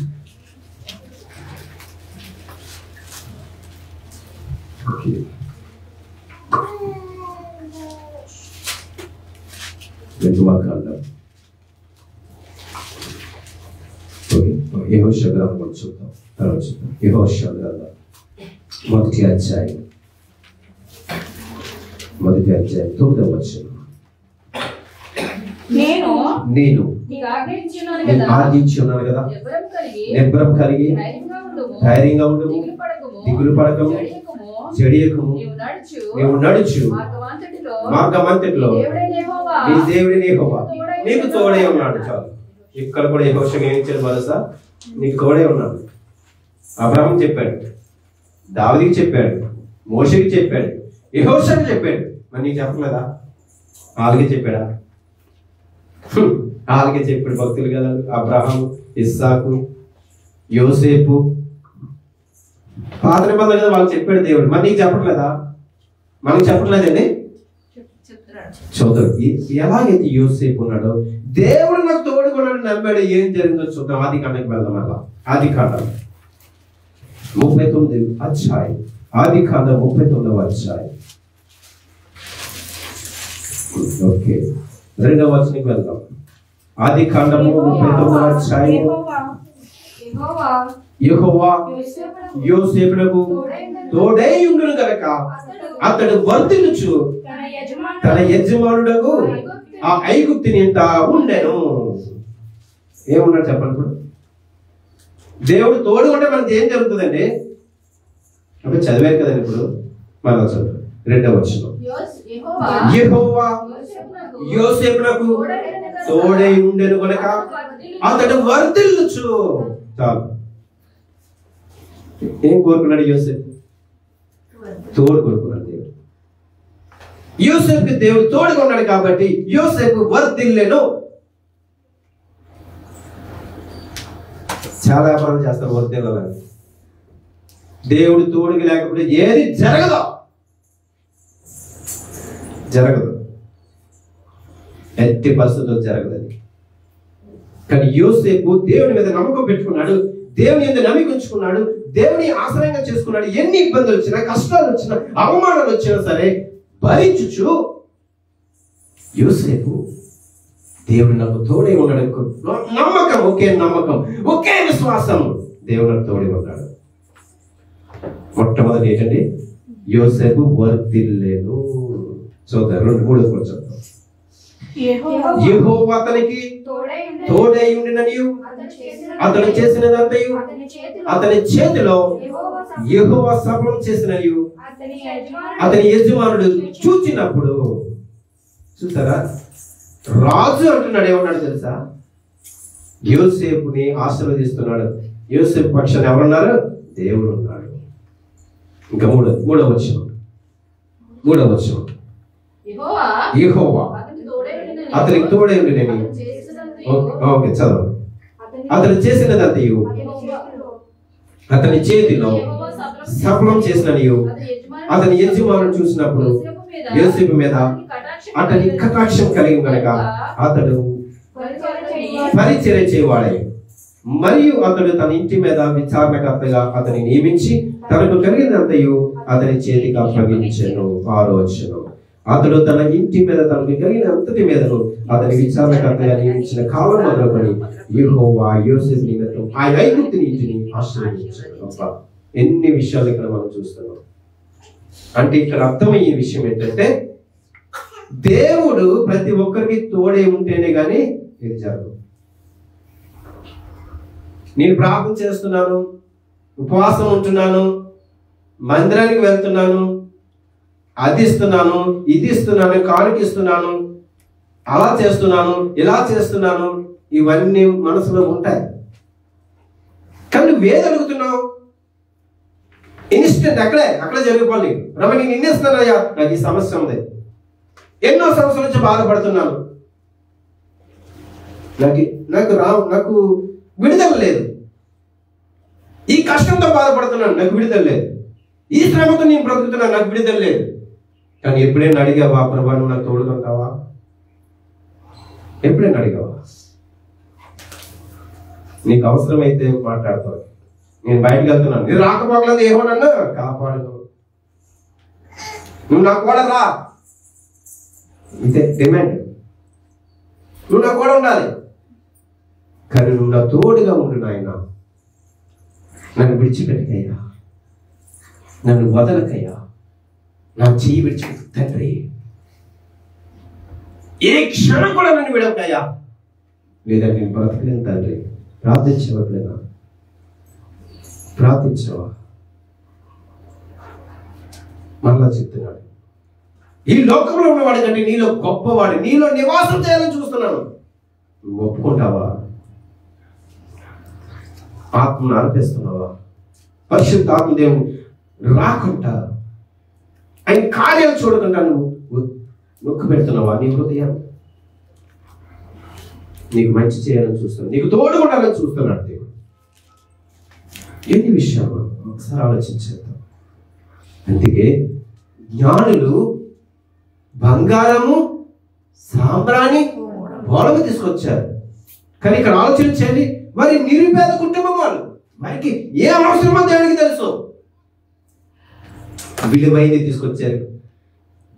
నిర్గమకాండం యెహోషువ గ్రంథం చూద్దాం. తర్వాత చూద్దాం. యెహోషువ గ్రంథం 1వ అధ్యాయం 9వ వచనం. నేను నీకు ఆజ్ఞించున్నాను కదా, నిబ్బరం కలిగి ధైర్యంగా ఉండు, దిగులు పడకము, చెడియకము, నీవు నడుచు మార్గమంతటిలో నీ దేవుడిని యెహోవా నీకు తోడై ఉన్నాడు. చాలు. ఇక్కడ కూడా యెహోషువ ఏం ఇచ్చాడు భరోసా, నీకు తోడే ఉన్నాడు. అబ్రాహాం చెప్పాడు, దావీదుకి చెప్పాడు, మోషేకి చెప్పాడు, యెహోషువకి చెప్పాడు. మరి నీకు చెప్పలేదా? వాళ్ళకి చెప్పాడా? వాళ్ళకి చెప్పాడు. భక్తులు కదా అబ్రాహాం, ఇస్సాకు, యోసేపు, పాత నిబంధన కదా వాళ్ళకి చెప్పాడు దేవుడు. మరి నీకు చెప్పట్లేదా? మనకు చెప్పట్లేదండి. చూద్దాం ఎలాగైతే యోసేపు ఉన్నాడో దేవుడు నాకు తోడుకున్నాడు నమ్మాడు. ఏం జరిగిందో చూద్దాం. ఆది కాండకి వెళ్దాం. అలా ఆది కాండం 39వ అధ్యాయం. ఆది కాండం 39వ అధ్యాయం. ఓకే, 2వ వచనానికి వెళ్దాం. ఆది కాండము 39వ అధ్యాయం. యెహోవా యోసేపునకు తోడై ఉండును గనుక అతడు వర్ధిల్లుచు తన యజమానుడకు ఆ ఐగుప్తుని ఇంట ఉండెను. ఏమున్నాడు చెప్పండి. ఇప్పుడు దేవుడు తోడు ఉంటే మనకి ఏం జరుగుతుందండి? అంటే చదివారు కదండి. ఇప్పుడు మన చదువు 2వ వచనం. యెహోవా యోసేపునకు తోడై ఉండెను గనుక అతడు వర్ధిల్లుచు. చాలు. ఏం కోరుకున్నాడు యోసేపు? తోడు కోరుకున్నాడు దేవుడు. యోసేపుకి దేవుడు తోడుగా ఉన్నాడు కాబట్టి యోసేపు వర్ధిల్లెను. చాలా వ్యాపారాలు చేస్తారు వర్ధిల్లాలని. దేవుడు తోడుగా లేకపోతే ఏది జరగదు. ఎట్టి పరిస్థితుల్లో జరగదు. కానీ యోసేపు దేవుని మీద నమ్మకం పెట్టుకున్నాడు, దేవుని మీద నమ్మిక ఉంచుకున్నాడు, దేవుని ఆశ్రయంగా చేసుకున్నాడు. ఎన్ని ఇబ్బందులు వచ్చినా, కష్టాలు వచ్చినా, అవమానాలు వచ్చినా సరే భరించుచు యోసేపు దేవుడు నాకు తోడే ఉన్నాడు. నమ్మకం, ఒకే నమ్మకం, ఒకే విశ్వాసం, దేవుడు నాకు తోడే ఉన్నాడు. మొట్టమొదటి ఏంటండి? యోసేపు వర్ధిల్లెను. చూద్దాం 2-3 కొంచెం. యెహోవా అతనికి తోడై ఉండిననియు అతడు చేసినదంతయు అతని చేతిలో యెహోవా సఫలం చేసిననియు అతని యజమానుడు చూచినప్పుడు. చూసారా, రాజు అంటున్నాడు. ఏమన్నాడు తెలుసా? యోసేపుని ఆశీర్వదిస్తున్నాడు. యోసేపు పక్షాన్ని ఎవరున్నారు? దేవుడు ఉన్నాడు. ఇంకా మూడవ వచనం. యెహోవా అతనికి తోడై ఉండినని. ఓకే, చదవ. అతను చేసినదంతయు అతని చేతిలో సఫలం చేసిననియు అతని యజమానుడు చూసినప్పుడు యోసేపు మీద అతని కటాక్షం కలిగి గనక అతడు పరిచర్య చేయవాడే. మరియు అతడు తన ఇంటి మీద విచారణకర్తగా అతని నియమించి తనకు కలిగినంతయు అతని చేతికి అప్పగించెను. 6వ వచనం. అతడు తన ఇంటి మీద తనకు కలిగిన అంతటి మీదను అతని విచారణకర్తగా నియమించిన కాలం మొదలుకొని యెహోవా యోసేపు నిమిత్తం ఆ ఐగుప్తు ఇంటిని ఆశీర్వదించాడు. ఎన్ని విషయాలు ఇక్కడ మనం చూస్తున్నాం. అంటే ఇక్కడ అర్థమయ్యే విషయం ఏంటంటే దేవుడు ప్రతి ఒక్కరికి తోడే ఉంటేనే కానీ ఇది జరగదు. నేను ప్రార్థన చేస్తున్నాను, ఉపవాసం ఉంటున్నాను, మందిరానికి వెళ్తున్నాను, అది ఇస్తున్నాను, ఇది ఇస్తున్నాను, కానుక ఇస్తున్నాను, అలా చేస్తున్నాను, ఇలా చేస్తున్నాను, ఇవన్నీ మనసులో ఉంటాయి. కానీ నువ్వు ఏది అడుగుతున్నావు? ఇన్స్టెంట్ అక్కడే జరిగిపోవాలి. రమ నేను ఇన్ని ఇస్తున్నానయ్యా, నాకు ఈ సమస్య ఉంది, ఎన్నో సంవత్సరాల నుంచి బాధపడుతున్నాను, నాకు విడుదల లేదు, ఈ కష్టంతో బాధపడుతున్నాను, నాకు విడుదల లేదు, ఈ శ్రమతో నేను బ్రతుకుతున్నాను, నాకు విడుదల లేదు. కానీ ఎప్పుడైనా అడిగావా, ప్రభా నువ్వు నాకు తోడుకుంటావా? ఎప్పుడైనా అడిగావా? నీకు అవసరమైతే మాట్లాడతావు. నేను బయటకు వెళ్తున్నాను, నేను రాకపోకలేదు, ఏమో నన్ను కాపాడు, నువ్వు నాకు కూడా రా, ఇదే డిమాండ్. నువ్వు నాకు కూడా ఉండాలి, కానీ నువ్వు నా తోడుగా ఉండు నాయన, నన్ను విడిచిపెట్టకయ్యా, నన్ను వదలకయ్యా, నా చెయ్యి విడిచిపెట్టు తండ్రి, ఏ క్షణం కూడా నన్ను విడవకయ్యా, లేదా నేను బ్రతకలేను తండ్రి. ప్రార్థించవట్లేదా? ప్రార్థించవా? మళ్ళా చెప్తున్నాడు, ఈ లోకంలో ఉన్నవాడి కంటే నీలో గొప్పవాడి, నీలో నివాసం చేయాలని చూస్తున్నాను. నువ్వు ఒప్పుకుంటావా? ఆత్మను అర్పిస్తున్నావా? పరిశుద్ధ ఆత్మదేవుని రాకుండా ఆయన కార్యాలు చూడకుండా నువ్వు నొక్కు పెడుతున్నావా నీ హృదయం? నీకు మంచి చేయాలని చూస్తున్నాడు, నీకు తోడు ఉండాలని చూస్తున్నాడు దేవుడు. ఎన్ని విషయాలు ఒకసారి ఆలోచించేద్దాం. అందుకే జ్ఞానులు బంగారము సాంబ్రాణి బోళము తీసుకొచ్చారు. కానీ ఇక్కడ ఆలోచించండి, వారి నిరుపేద కుటుంబం వాళ్ళు, వారికి ఏ అవసరమో దేవుడికి తెలుసు. విలువైనది తీసుకొచ్చారు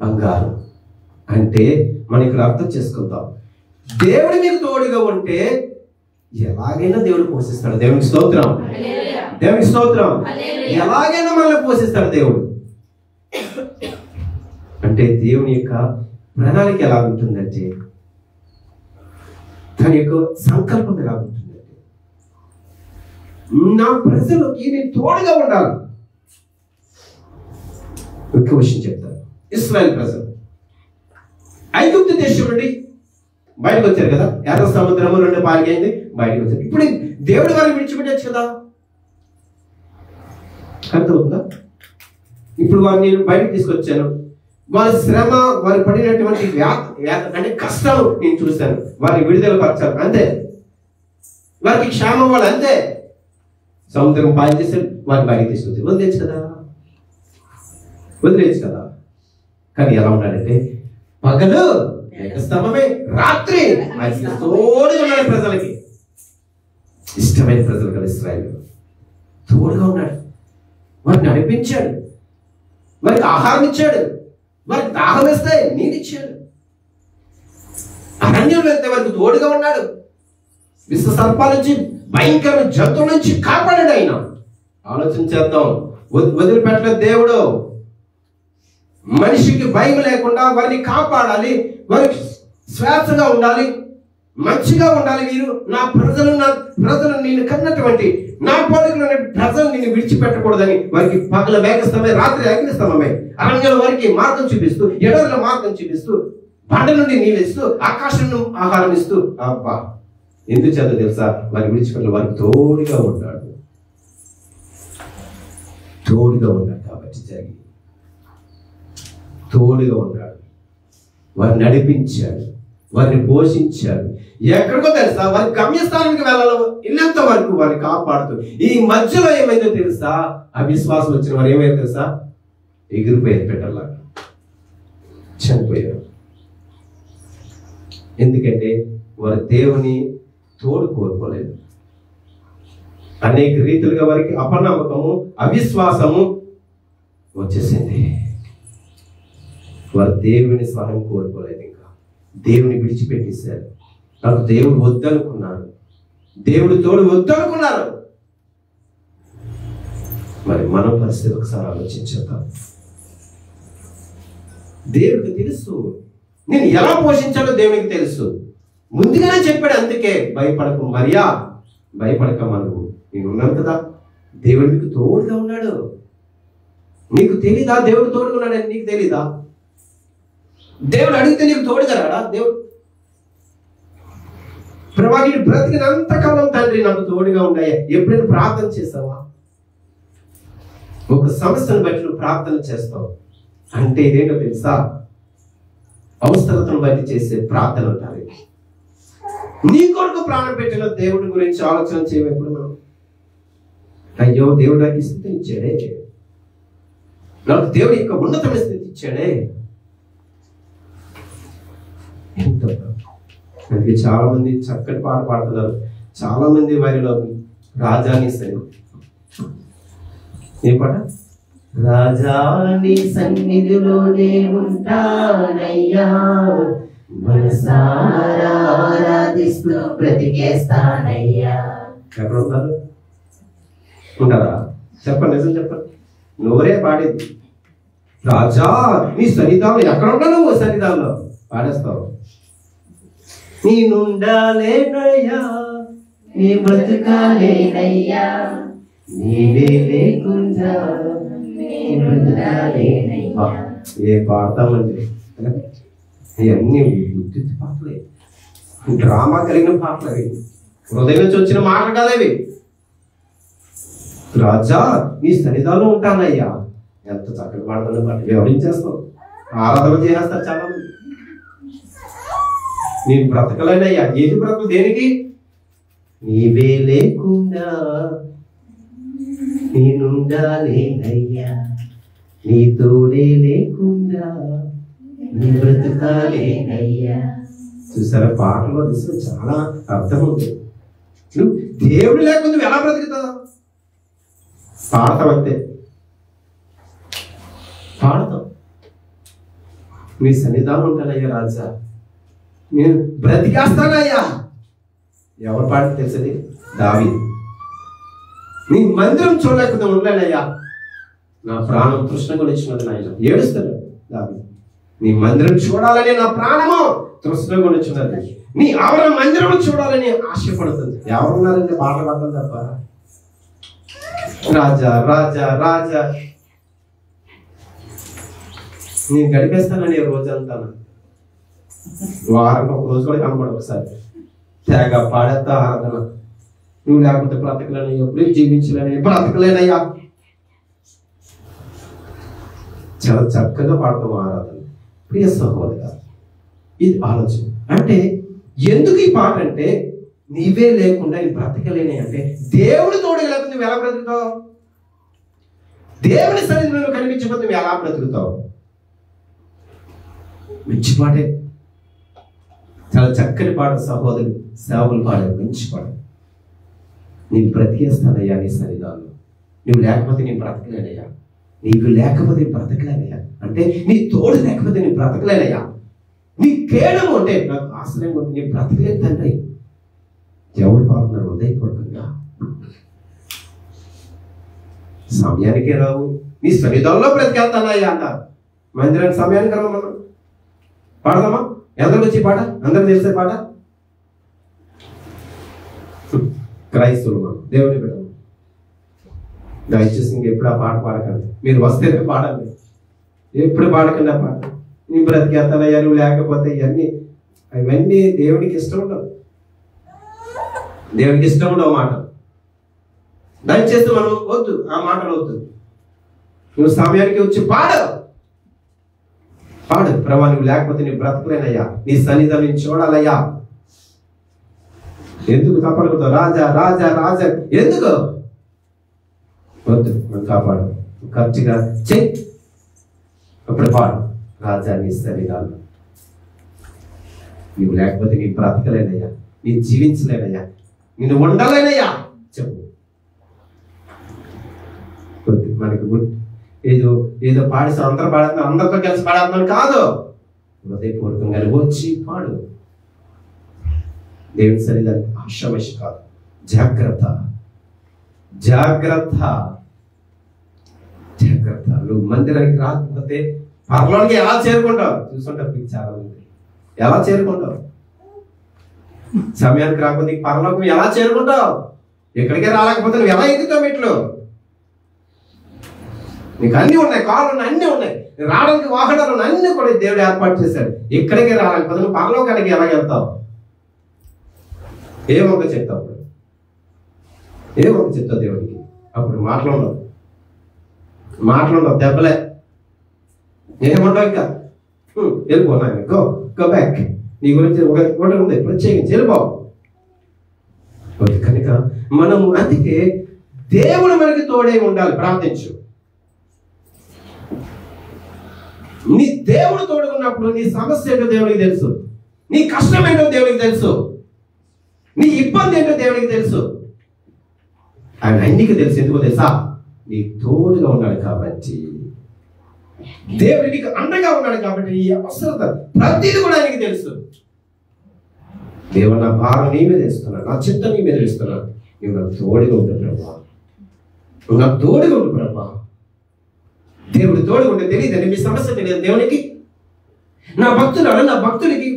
బంగారం. అంటే మనం ఇక్కడ అర్థం చేసుకుందాం, దేవుడు మీకు తోడుగా ఉంటే ఎలాగైనా దేవుడు పోషిస్తాడు. దేవునికి స్తోత్రం, దేవునికి స్తోత్రం. ఎలాగైనా మనల్ని పోషిస్తాడు దేవుడు. అంటే దేవుని యొక్క ప్రణాళిక ఎలా ఉంటుందంటే, తన యొక్క సంకల్పం ఎలా ఉంటుందంటే, నా ప్రజలకి నేను తోడుగా ఉండాలి. ఒక్క విషయం చెప్తాను. ఇశ్రాయేల్ ప్రజలు ఐగుప్తు దేశం నుండి బయటకు వచ్చారు కదా, ఎర్ర సముద్రము 2 పాలిగైంది, బయటకు వచ్చారు. ఇప్పుడు దేవుడు వారిని విడిచిపెట్టచ్చు కదా, అర్థమవుతుందా? ఇప్పుడు వారిని బయటకు తీసుకొచ్చాను, వారి శ్రమ, వారు పడినటువంటి అంటే కష్టాలు నేను చూశాను, వారిని విడుదల పరచాను, అంతే. వారికి క్షేమం వాళ్ళు, అంతే. సముద్రం పాలు చేశాడు, వారిని బయటకు తీసుకొచ్చారు. వదిలేచ్చు కదా, వదిలేచ్చు కదా. కానీ ఎలా ఉన్నాడంటే, పగలు స్తంభమే, రాత్రి తోడుగా ఉన్నాడు ప్రజలకి. ఇష్టమైన ప్రజలు కదా ఇశ్రాయేలు, తోడుగా ఉన్నాడు. వారిని నడిపించాడు, వారికి ఆహారం ఇచ్చాడు, వారికి దాహం వేస్తే నీరు ఇచ్చాడు. అరణ్యం వెళ్తే వారికి తోడుగా ఉన్నాడు. విష సర్పాల నుంచి, భయంకరమైన జంతువుల నుంచి కాపాడాడు ఆయన. ఆలోచన చేద్దాం. వదిలిపెట్టలేదు దేవుడు. మనిషికి భయం లేకుండా వారిని కాపాడాలి, వారికి స్వేచ్ఛగా ఉండాలి, మంచిగా ఉండాలి. వీరు నా ప్రజలు నేను కన్నటువంటి నా పోలికలు ప్రజలు నేను విడిచిపెట్టకూడదని వారికి పగల మేఘస్తంభమే, రాత్రి అగ్నిస్తంభమే, అరణ్యంలో వారికి మార్గం చూపిస్తూ, ఎడవల మార్గం చూపిస్తూ, బండ నుండి నీళ్ళు ఇస్తూ, ఆకాశం ఆహారం ఇస్తూ. అబ్బా, ఎందుకు చేత తెలుసా? వారిని విడిచిపెట్ట వారికి తోడుగా ఉన్నాడు. తోడుగా ఉన్నాడు కాబట్టి జరిగి తోడుగా ఉన్నాడు. వారిని నడిపించాడు, వారిని పోషించాడు. ఎక్కడికో తెలుసా, వారి గమ్యస్థానానికి వెళ్ళాలి, ఇల్లంత వరకు వారిని కాపాడుతూ. ఈ మధ్యలో ఏమైందో తెలుసా? అవిశ్వాసం వచ్చిన వారు ఏమైందో తెలుసా? ఎగిరిపోయారు, పెట్టల్లా చనిపోయారు. ఎందుకంటే వారి దేవుని తోడు కోరుకోలేదు. అనేక రీతిలుగా వారికి అపనమ్మకము, అవిశ్వాసము వచ్చేసింది. వారు దేవుని సహాయం కోరుకోలేదు. ఇంకా దేవుని విడిచిపెట్టేశారు. నాకు దేవుడు వద్దనుకున్నారు, దేవుడు తోడు వద్దనుకున్నారు. మరి మన పరిస్థితి ఒకసారి ఆలోచించేద్దాం. దేవుడికి తెలుసు, నేను ఎలా పోషించాలో దేవునికి తెలుసు. ముందుగానే చెప్పాడు. అందుకే భయపడకు మరియా, భయపడక మనకు నేను ఉన్నాను కదా. దేవుడు మీకు తోడుగా ఉన్నాడు. నీకు తెలీదా దేవుడు తోడుగా ఉన్నాడని? నీకు తెలీదా? దేవుడు అడిగితే నీకు తోడుగా రాడా? దేవుడు ప్రభా, నేను బ్రతికినంతకాలం తండ్రి నాకు తోడుగా ఉన్నాయా? ఎప్పుడైనా ప్రార్థన చేస్తావా? ఒక సమస్యను బట్టి నువ్వు ప్రార్థన చేస్తావు అంటే ఇదేంటో తెలుసా? అవసరతను బట్టి చేసే ప్రార్థన అంటారు. నీ కొరకు ప్రాణం పెట్టిన దేవుడి గురించి ఆలోచన చేయప్పుడు మనం, అయ్యో దేవుడు నాకు ఈ స్థితిని ఇచ్చాడే, నాకు దేవుడు యొక్క ఉన్నతమైన స్థితి ఇచ్చాడే. అందుకే చాలా మంది చక్కటి పాట పాడుతున్నారు. చాలా మంది వారిలో రాజాని సరి ఏ పాట? రాజాని సన్నిధిలోనే ఉంటానయ్యా, మనసారా ఆరాధిస్తూ బ్రతికేస్తానయ్యా. ఎక్కడ ఉన్నారు? ఉంటారా? చెప్పండి, నిజం చెప్పండి. నోరే పాడేది. రాజా నీ సన్నిధానం ఎక్కడ ఉంటావు? నువ్వు సన్నిధానంలో పాడేస్తావు. నేనుండాలేనయ్యా, నీ బ్రతకాలేనయ్యా, నీవే లేకుండా ఏ పాడతామండి? ఇవన్నీ బుద్ధి పాటలే, డ్రామా కలిగిన పాటలు అవి, హృదయం నుంచి వచ్చిన మాటలు కదా అవి. రాజా నీ సన్నిధానంలో ఉంటానయ్యా. ఎంత చక్కగా పాడుతున్నా మాట వివరించేస్తాం, ఆరాధన చేసేస్తారు చాలా మంది. నేను బ్రతకలేనయ్యా. ఏది బ్రతకు? దేనికి? నీవే లేకుండా నేనుండాలేనయ్యా, నీ తోడే లేకుండా నీ బ్రతకాలేనయ్యా. చూసారా, పాటలో దిశలో చాలా అర్థం ఉంది. నువ్వు దేవుడు లేకుండా నువ్వు ఎలా బ్రతుకుతావు? పాడతావు అంతే, పాడతావు. నీ సన్నిధానం ఉంటానయ్యా రాజా, నేను బ్రతికేస్తానయ్యా. ఎవరు పాట తెలుసది? దావీదు. నీ మందిరం చూడలేకుండా ఉండలేనయ్యా, నా ప్రాణం తృష్ణగా వచ్చినది నాయన. ఏడుస్తాడు దావీదు. నీ మందిరం చూడాలని నా ప్రాణము తృష్ణగా వచ్చినది, నీ ఆవరణ మందిరం చూడాలని ఆశపడుతుంది. ఎవరున్నారంటే పాటలు పాడతాం తప్ప. రాజా రాజా రాజా నేను గడిపేస్తానని రోజంతా, వారం ఒక రోజు కూడా కనపడ. ఒకసారి తెగ పాడేస్తా ఆరాధన. నువ్వు లేకపోతే బ్రతకలేనయ్యా, ఎప్పుడు జీవించలేనయ్యా, బ్రతకలేనయ్యా. చాలా చక్కగా పాడతాం ఆరాధన. ప్రియ సహోదరా, ఇది ఆలోచన. అంటే ఎందుకు ఈ పాట అంటే, నీవే లేకుండా నేను బ్రతకలేని అంటే, దేవుడు తోడు లేకపోతే నువ్వు ఎలా బ్రతుకుతావు? దేవుని సన్నిధిలో కనిపించకపోతే నువ్వు ఎలా బ్రతుకుతావు? మంచి పాటే, చాలా చక్కని పాట. సహోదరు సేవలు పాడే మంచి పాట. నేను బ్రతికేస్తానయ్యా నీ సన్నిధానంలో. నువ్వు లేకపోతే నేను బ్రతకలేనయ్యా, నీవు లేకపోతే నేను బ్రతకలేనయ్యా. అంటే నీ తోడు లేకపోతే నేను బ్రతకలేనయ్యా. నీ కేడము అంటే నాకు ఆశ్రయం ఉంటే నేను బ్రతకలేదు తండ్రి. ఎవరు పాడుతున్నారు హృదయపూర్వకంగా? సమయానికే రావు, నీ సన్నిధానంలో బ్రతికేస్తానయ్యా అన్నారు. మందిరానికి సమయానికి రావు. మనం పాడదామా? ఎందరికి వచ్చి పాట? అందరికి తెలిసే పాట. క్రైస్తవులు మనం దేవుని బిడ్డలు. దయచేసి ఇంకెప్పుడు ఆ పాట పాడకండి. మీరు వస్తేనే పాడండి, ఎప్పుడు పాడకండి ఆ పాట. నీ బ్రతికేస్తానయ్యా నువ్వు లేకపోతే అవన్నీ దేవునికి ఇష్టం ఉండవు. దేవునికి ఇష్టం ఉండవు మాట. దయచేసి మనం వద్దు, ఆ మాటలు వద్దు. నువ్వు సమయానికి వచ్చి పాడు. ప్రభా నువ్వు లేకపోతే నీ బ్రతకలేనయ్యా, నీ సన్నిధానం చూడాలయ్యా. ఎందుకు కాపాడుకుంటావు? రాజా రాజా రాజా ఎందుకు? వద్దు, మనం కాపాడు. ఖర్చుగా చెయ్యి, అప్పుడు పాడు. రాజా నీ సన్నిధానం, నువ్వు లేకపోతే నీ బ్రతకలేనయ్యా, నేను జీవించలేనయ్యా, నేను ఉండలేనయ్యా చెప్పు. మనకి ఏదో ఏదో పాడిస్తే అందరూ పాడుతున్నారు, అందరితో కలిసి పాడుతున్నాను కాదు. హృదయపూర్వకంగా వచ్చి పాడు. దేవుని సన్నిధానం ఆశావశి కాదు. జాగ్రత్త జాగ్రత్త జాగ్రత్త. నువ్వు మందిరానికి రాకపోతే పరలోనికి ఎలా చేరుకుంటావు? చూసుకుంటావు చాలా మంది. ఎలా చేరుకుంటావు? సమయానికి రాకపోతే పరలోకం ఎలా చేరుకుంటావు? ఎక్కడికే రాలేకపోతే నువ్వు ఎలా ఎక్కుతావు మెట్లు? నీకు అన్ని ఉన్నాయి, కార్లు ఉన్నాయి, అన్ని ఉన్నాయి, రావడానికి వాహనాలు ఉన్నాయి, అన్ని కూడా దేవుడు ఏర్పాటు చేశాడు. ఎక్కడికే రాలేకపోతే నువ్వు పరలోకానికి ఎలా వెళ్తావు? ఏమొక చెప్తావు? అప్పుడు ఏమొక చెప్తావు దేవుడికి? అప్పుడు మాట్లాడవు, దెబ్బలే. ఏమంటావు? ఇంకా వెళ్ళిపోన్నాను, గో బ్యాక్. నీ గురించి ఒకటి ఉంది ప్రత్యేకించి వెళ్ళిపో. కనుక మనము అందుకే దేవుడు మనకి తోడే ఉండాలి. ప్రార్థించు. నీ దేవుడు తోడుకున్నప్పుడు నీ సమస్య ఏంటో దేవుడికి తెలుసు, నీ కష్టం ఏంటో దేవుడికి తెలుసు, నీ ఇబ్బంది ఏంటో దేవుడికి తెలుసు. ఆయన అన్నికి తెలుసు. ఎందుకో తెలుసా? నీ తోడుగా ఉన్నాడు కాబట్టి. దేవుడు నీకు అండగా ఉన్నాడు కాబట్టి ఈ అవసరత ప్రతిదీ కూడా ఆయనకి తెలుసు. దేవుడు నా భారం నీ మీద ఇస్తున్నాడు, నా చిత్తం నీ మీద ఇస్తున్నాడు. నువ్వు నాకు తోడుగా ఉంటుంది ప్రభా, నువ్వు నాకు తోడుగా ఉండు ప్రభా. దేవుడు తోడుగా ఉంటే తెలియదండి మీ సమస్య తెలియదు దేవునికి. నా భక్తుడికి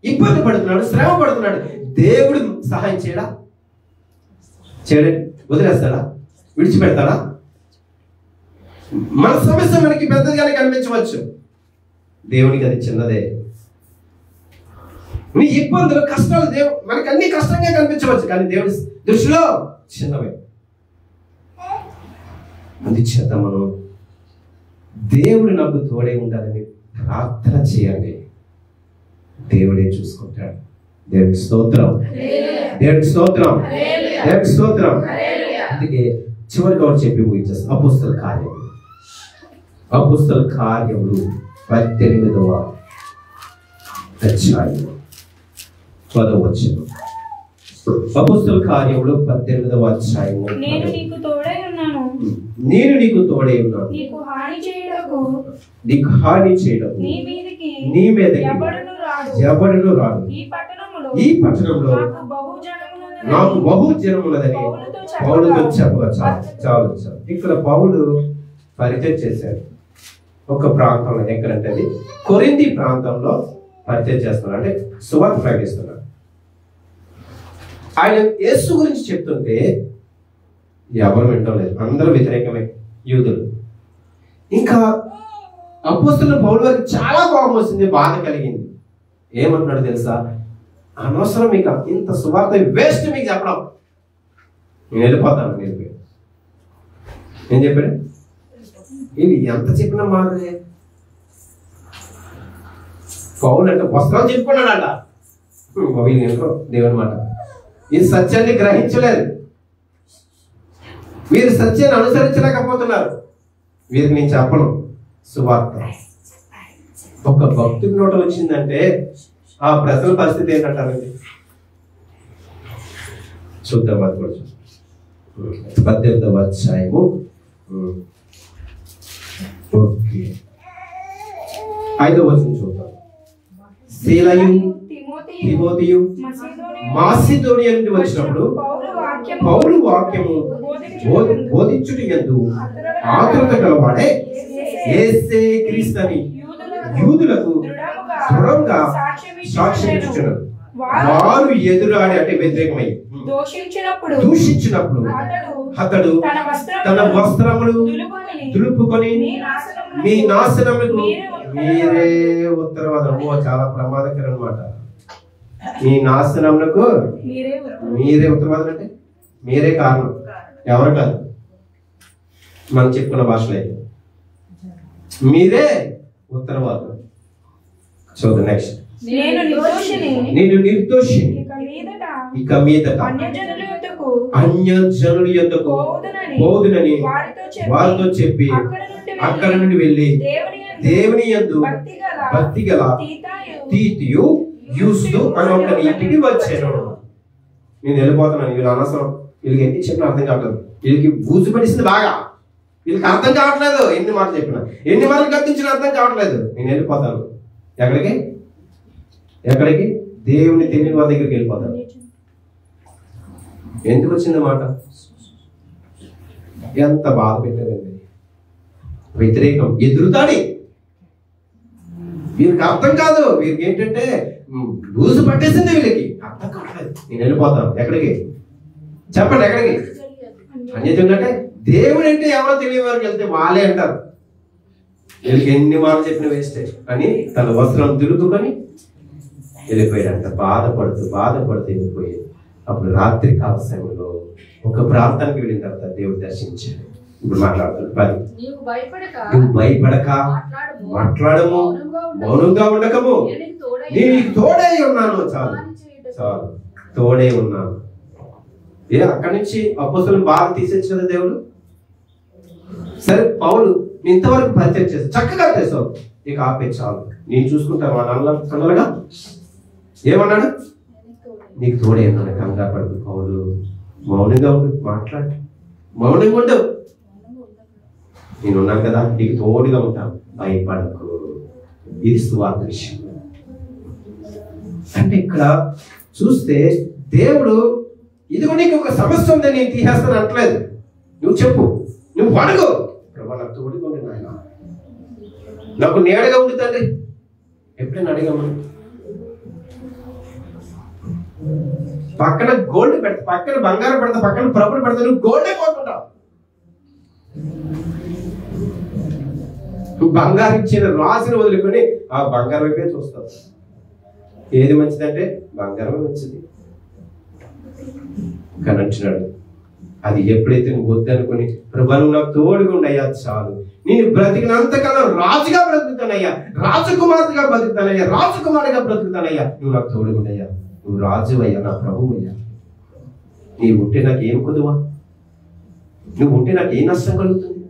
ఇబ్బంది పడుతున్నాడు, శ్రమ పడుతున్నాడు, దేవుడు సహాయం చేయడా? వదిలేస్తాడా? విడిచిపెడతాడా? మన సమస్య మనకి పెద్దగానే కనిపించవచ్చు, దేవునికి అది చిన్నదే. నీ ఇబ్బందులు కష్టాలు మనకి అన్ని కష్టంగా కనిపించవచ్చు, కానీ దేవుడి దృష్టిలో చిన్నవే. అందుచేత మనం దేవుడు నాకు తోడే ఉండాలని ప్రార్థన చేయండి. దేవుడే చూసుకుంటాడు. దేవుడికి స్తోత్రం, దేవుడికి స్తోత్రం, దేవుడికి స్తోత్రం. అందుకే చివరికి ఒకటి చెప్పి ముగించేస్తాం. అపోస్తల కార్యములు 18వ అధ్యాయం 10వ వచనం. అపోస్తల కార్యములు 18వ అధ్యాయము. నేను నీకు తోడై ఉన్నాను, నేను నీకు తోడై ఉన్నాను, నీకు హాని చేయడకు నీ మీదకి ఎవడును రాడు. ఈ పట్టణంలో నాకు బహు జనమున్నదని పౌలుతో చెప్పవచ్చు. చాలు. ఇక్కడ పౌలు పరిచయం చేశాడు ఒక ప్రాంతంలో. ఎక్కడంటే అది కొరింథీ ప్రాంతంలో పరిచయం చేస్తున్నాడు, అంటే సువార్త ప్రకటిస్తున్నాడు. ఆయన యేసు గురించి చెప్తుంటే ఎవరు వినడం లేదు, అందరూ వ్యతిరేకమే, యూదులు. ఇంకా అపోస్తలుడైన పౌలు వారికి చాలా కోపం వచ్చింది, బాధ కలిగింది. ఏమంటున్నాడు తెలుసా? అనవసరం మీకు ఇంత సువార్త వేస్ట్ మీకు చెప్పడం, నేను వెళ్ళిపోతాను. ఏం చెప్పాడు? ఇది ఎంత చెప్పినా మారలే. పౌలు అంటే వస్త్రాలు చెప్పుకున్నాడట. వీళ్ళు దేవుని మాట, ఈ సత్యాన్ని గ్రహించలేదు, వీరు సత్యాన్ని అనుసరించలేకపోతున్నారు. వీరికి నేను చెప్పను సువార్త. ఒక భక్తుడి నోట వచ్చిందంటే ఆ ప్రజల పరిస్థితి ఏంటంటారండి? చూద్దాం. అది కూడా 18వ అధ్యాయము. ఓకే, 5వ వచనం చూద్దాం. శీలయు తిమోతియు మాసిదోనియ నుండి వచ్చినప్పుడు పౌలు వాక్యము బోధించుట యందు ఆతురత గలవాడే యేసే క్రీస్తుని యూదులకు దృఢంగా సాక్ష్యం ఇచ్చుచున్నారు. వారు ఎదురాడి అంటే వ్యతిరేకమై దూషించినప్పుడు అతడు తన వస్త్రములు దులుపుకొని మీ నాశనములకు మీరే ఉత్తరవాదం. చాలా ప్రమాదకరం అన్నమాట. మీ నాశనములకు మీరే ఉత్తరవాదం అంటే మీరే కారణం, ఎవరు కాదు. మనం చెప్పుకున్న భాషలో మీరే ఉత్తరవాదం. చూద్దాం నెక్స్ట్. నేను నిర్దోషిని ఇక మీదట అన్యజనుల యొద్దకు పోదునని వారితో చెప్పి అక్కడ నుండి వెళ్ళి దేవుని యందు భక్తి గల తీతుయు యూస్తు అని ఒకరి ఇంటికి వచ్చాను. నేను వెళ్ళిపోతున్నాను, వీళ్ళు అనవసరం, వీళ్ళకి ఎన్ని చెప్పినా అర్థం కావట్లేదు, వీళ్ళకి బూజు పడిస్తుంది బాగా, వీళ్ళకి అర్థం కావట్లేదు. ఎన్ని మాటలు చెప్పినా, ఎన్ని మాటలు కట్టించినా అర్థం కావట్లేదు. నేను వెళ్ళిపోతాను. ఎక్కడికి? దేవుని తెలియని వారి దగ్గరికి వెళ్ళిపోతాను. ఎందుకు వచ్చింది మాట? ఎంత బాధ పెట్టారండి. వ్యతిరేకం, ఎదురుతాడి. వీరికి అర్థం కాదు, వీరికి ఏంటంటే లూజు పట్టేసింది, వీళ్ళకి అర్థం కావట్లేదు. నేను వెళ్ళిపోతాను. ఎక్కడికి చెప్పండి? ఎక్కడికి? అన్యజనులు అంటే దేవుడు అంటే ఎవరో తెలియని వారికి వెళ్తే వాళ్ళే అంటారు. వీళ్ళకి ఎన్ని మాటలు చెప్పిన వేస్తే అని తన వస్త్రం దులుపుకొని వెళ్ళిపోయాడంట. బాధపడుతూ వెళ్ళిపోయాడు. అప్పుడు రాత్రి కాల సమయంలో ఒక ప్రాంతానికి వెళ్ళిన తర్వాత దేవుడు దర్శించాడు. ఇప్పుడు మాట్లాడుతున్నాడు. నువ్వు భయపడక మాట్లాడము, మౌనంగా ఉండకము, నేను తోడే ఉన్నాను. చాలు, తోడే ఉన్నాను. అక్కడి నుంచి అపోస్తలులను బాగా తీసేచ్చు కదా దేవుడు. సరే, పౌలు ఇంతవరకు పరిచయం చేస్తాను, చక్కగా చేస్తావు, ఇక ఆపే చాలు, నేను చూసుకుంటాను. మా నాన్నగా ఏమన్నాడు? నీకు తోడే ఉన్నాను, కంగారు పడుకు. పౌలు మౌనంగా ఉండు, మాట్లాడు, మౌనంగా ఉండవు. నేనున్నాను కదా, నీకు తోడుగా ఉంటాను, భయపడకు. ఇది సువార్త విషయం. అంటే ఇక్కడ చూస్తే దేవుడు ఇదిగో నీకు ఒక సమస్య ఉందని నేను తీసేస్తాను అంటలేదు. నువ్వు చెప్పు, నువ్వు అడుగు, ప్రభా నాకు తోడుగా ఉండి నాయన, నాకు నీడగా ఉండి తండ్రి. ఎప్పుడైనా అడిగామా? పక్కన గోల్డ్ పెడతా, పక్కన బంగారం పెడతా, పక్కన ప్రభులు పెడతా, నువ్వు గోల్డే కోరుకుంటావు. నువ్వు బంగారం ఇచ్చిన రాజుని వదులుకొని ఆ బంగారం వైపే చూస్తావు. ఏది మంచిదంటే బంగారమే మంచిది. కానీ అంటున్నాడు, అది ఎప్పుడైతే నువ్వు వద్దనుకుని ప్రభా నువ్వు నాకు తోడుగా ఉండయ్యా చాలు, నేను బ్రతికినంతకాలం రాజుగా బ్రతుకుతానయ్యా, రాజకుమార్తెగా బ్రతుకుతానయ్యా, రాజకుమారుడిగా బ్రతుకుతానయ్యా, నువ్వు నాకు తోడుగా ఉండయ్యా, నువ్వు రాజు అయ్యా, నా ప్రభువు అయ్యా, నీవు ఉంటే నాకు ఏం కుదువా, నువ్వు ఉంటే నాకు ఏ నష్టం కలుగుతుంది,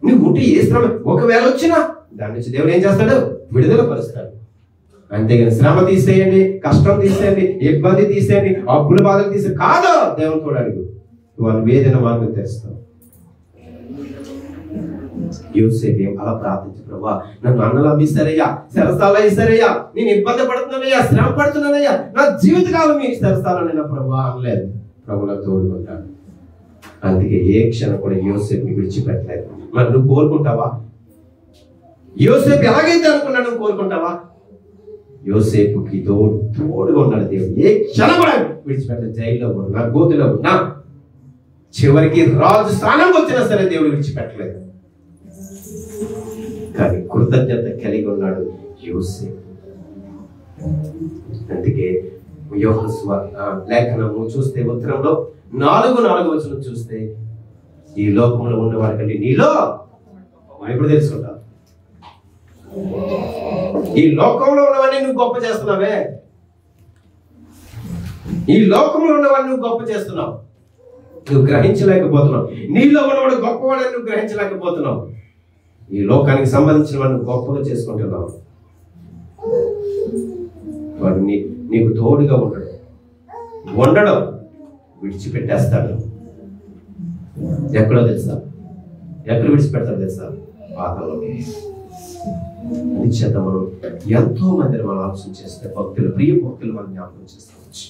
నువ్వు ఉంటే ఏ శ్రమ ఒకవేళ వచ్చినా దాని నుంచి దేవుడు ఏం చేస్తాడు, విడుదల పరుస్తాడు. అంతేగాని శ్రమ తీసేయండి, కష్టం తీసేయండి, ఇబ్బంది తీసేయండి, అప్పుల బాధలు తీసేయండి కాదు, దేవుని తోడు అడుగు, వాళ్ళు వేదన మార్గం తెస్తావు. యోసేపు అలా ప్రార్థించు, ప్రభా నన్ను అన్నలు అమ్మిస్తారయ్యా, చెరసాలలో ఇస్తారయ్యా, నేను ఇబ్బంది పడుతున్నానయ్యా, శ్రమ పడుతున్నానయ్యా, నా జీవితకాలం మీకు చెరసాలనైనా ప్రభా అనలేదు. ప్రభు నాకు తోడుకుంటాడు. అందుకే ఏ క్షణం కూడా యోసేపుని విడిచిపెట్టలేదు. మరి నువ్వు కోరుకుంటావా? యోసేపు ఎలాగైతే అనుకున్నాడు నువ్వు కోరుకుంటావా? యోసేపుకి తోడుగా ఉన్నాడు దేవుడు. ఏ క్షణం కూడా విడిచిపెట్టలేదు. జైల్లో ఉన్నా, గోతులో ఉన్నా, చివరికి రాజు స్థానంకి వచ్చినా సరే దేవుడు విడిచిపెట్టలేదు. కానీ కృతజ్ఞత కలిగి ఉన్నాడు యోసేపు. అందుకే లేఖనము చూస్తే ఉత్తరంలో 4:4 వచనం చూస్తే, ఈ లోకంలో ఉన్నవాడి కంటే నీలో ఎప్పుడు తెలుసుకుంటావు? ఈ లోకంలో ఉన్నవాడిని నువ్వు గొప్ప చేస్తున్నావే, ఈ లోకంలో ఉన్నవాడిని నువ్వు గొప్ప చేస్తున్నావు, నువ్వు గ్రహించలేకపోతున్నావు. నీలో ఉన్నవాడు గొప్పవాడని నువ్వు గ్రహించలేకపోతున్నావు. ఈ లోకానికి సంబంధించిన వాడిని గొప్పగా చేసుకుంటున్నావు. వాడు నీకు తోడుగా ఉండడం విడిచిపెట్టేస్తాడు. ఎక్కడో తెలుసా? ఎక్కడ విడిచిపెడతాడు తెలుసా? పాతాళంలో. అది చేత మనం ఎంతో మందిని మనం ఆలోచన చేస్తే భక్తులు, ప్రియ భక్తులు మనం జ్ఞాపకం చేసుకోవచ్చు.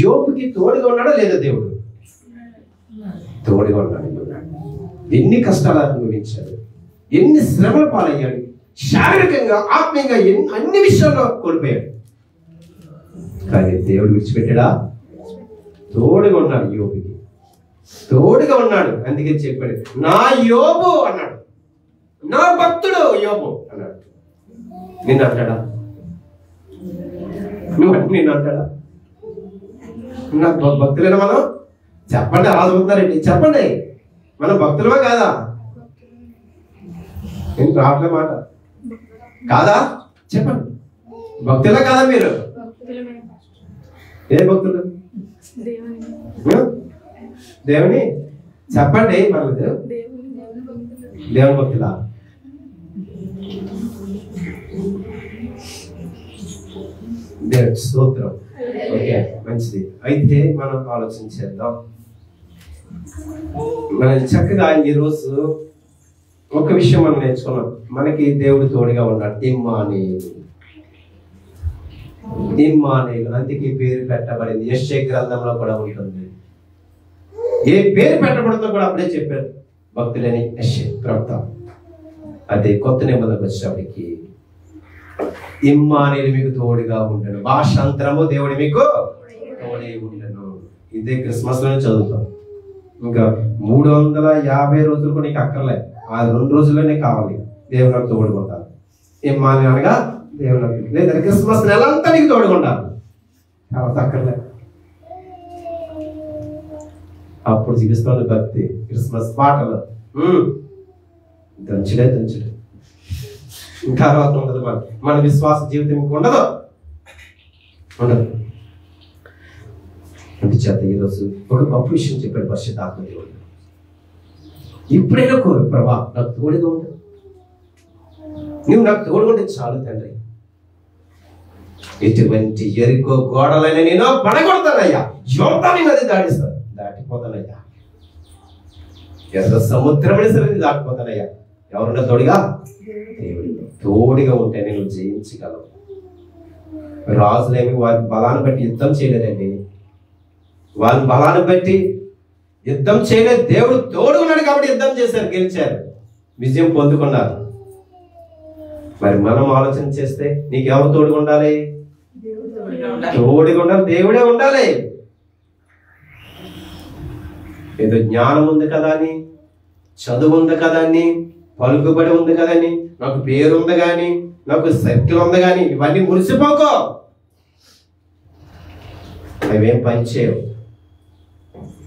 యోబుకి తోడుగా ఉన్నాడా లేదా? దేవుడు తోడుగా ఉన్నాడు. ఎన్ని కష్టాలు అనుభవించాడు, ఎన్ని శ్రమల పాలయ్యాడు, శారీరకంగా ఆత్మీయంగా అన్ని విషయాల్లో కోల్పోయాడు. కానీ దేవుడు విడిచిపెట్టాడా? తోడుగా ఉన్నాడు. యోబుకి తోడుగా ఉన్నాడు. అందుకే చెప్పాడు, నా యోబు అన్నాడు, నా భక్తుడు యోబు అన్నాడు. నిన్ను అంటాడా? నిన్ను అంటాడా? నా భక్తులేనా మనం? చెప్పండి, అలా చదువుతున్నారండి, చెప్పండి, మనం భక్తులమా కాదా? నేను రావట్లే మాట కాదా? చెప్పండి, భక్తులా కాదా మీరు? ఏ భక్తులు? దేవుని చెప్పండి, పర్లేదు. దేవుని భక్తులా? దేవుడి స్తోత్రం. ఓకే, మంచిది. అయితే మనం ఆలోచన చేద్దాం. మనం చక్కగా ఈరోజు ఒక విషయం మనం నేర్చుకున్నాం. మనకి దేవుడు తోడుగా ఉన్నాడు. ఇమ్మానేలు, అందుకే పేరు పెట్టబడింది. యెషయా గ్రంథంలో కూడా ఉంటుంది. ఏ పేరు పెట్టబడుతుందో కూడా అప్పుడే చెప్పారు భక్తులని యెషయా ప్రవక్త. అదే కొత్త నిబంధనకు వచ్చేటప్పటికి ఇమ్మానేలు మీకు తోడుగా ఉండను, భాషాంతరము దేవుడు మీకు తోడే ఉండను. ఇదే క్రిస్మస్ లోనే చదువుతాం. ఇంకా 350 రోజులు కూడా నీకు అక్కర్లే, ఆ 2 రోజుల్లోనే కావాలి. దేవుడు నాకు తోడుకుంటారు. ఇమ్మాని అనగా దేవుడు నాకు, లేదా క్రిస్మస్ నెలంతా నీకు తోడుకుంటారు, తర్వాత అక్కర్లే. అప్పుడు చూపిస్తుంది భక్తి. క్రిస్మస్ పాటలు దంచుడే. తర్వాత ఉండదు మన విశ్వాస జీవితం ఇంక ఉండదు. అందుచేత ఈరోజు ఒక గొప్ప విషయం చెప్పాడు పరిశుద్ధాత్మ దేవుడు. ఇప్పుడైనా కోరు, ప్రభా నాకు తోడుగా ఉండు, నువ్వు నాకు తోడుకుంటే చాలు తండ్రి. ఎటువంటి ఎరుకో గోడలైనా నేను పడగొడతానయ్యా, యోర్దాను నది దాటిపోతానయ్యా, ఎర్ర సముద్రం సరే దాటిపోతానయ్యా. ఎవరున్నా తోడుగా? తోడుగా ఉంటే నేను జయించగలవు. రాజులేమి వారి బలాన్ని బట్టి యుద్ధం చేయలేదండి, వారి బలాన్ని బట్టి యుద్ధం చేయలేదు. దేవుడు తోడుకున్నాడు కాబట్టి యుద్ధం చేశారు, గెలిచారు, విజయం పొందుకున్నారు. మరి మనం ఆలోచన చేస్తే నీకు ఎవరు తోడుగా ఉండాలి? తోడుగా ఉండాలి, దేవుడే ఉండాలి. ఏదో జ్ఞానం ఉంది కదా అని, చదువు ఉంది కదా అని, పలుకుబడి ఉంది కదని, నాకు పేరు ఉంది కానీ, నాకు సర్కిల్ ఉంది కానీ, ఇవన్నీ మురిసిపోకో, అవేం పనిచేయవు.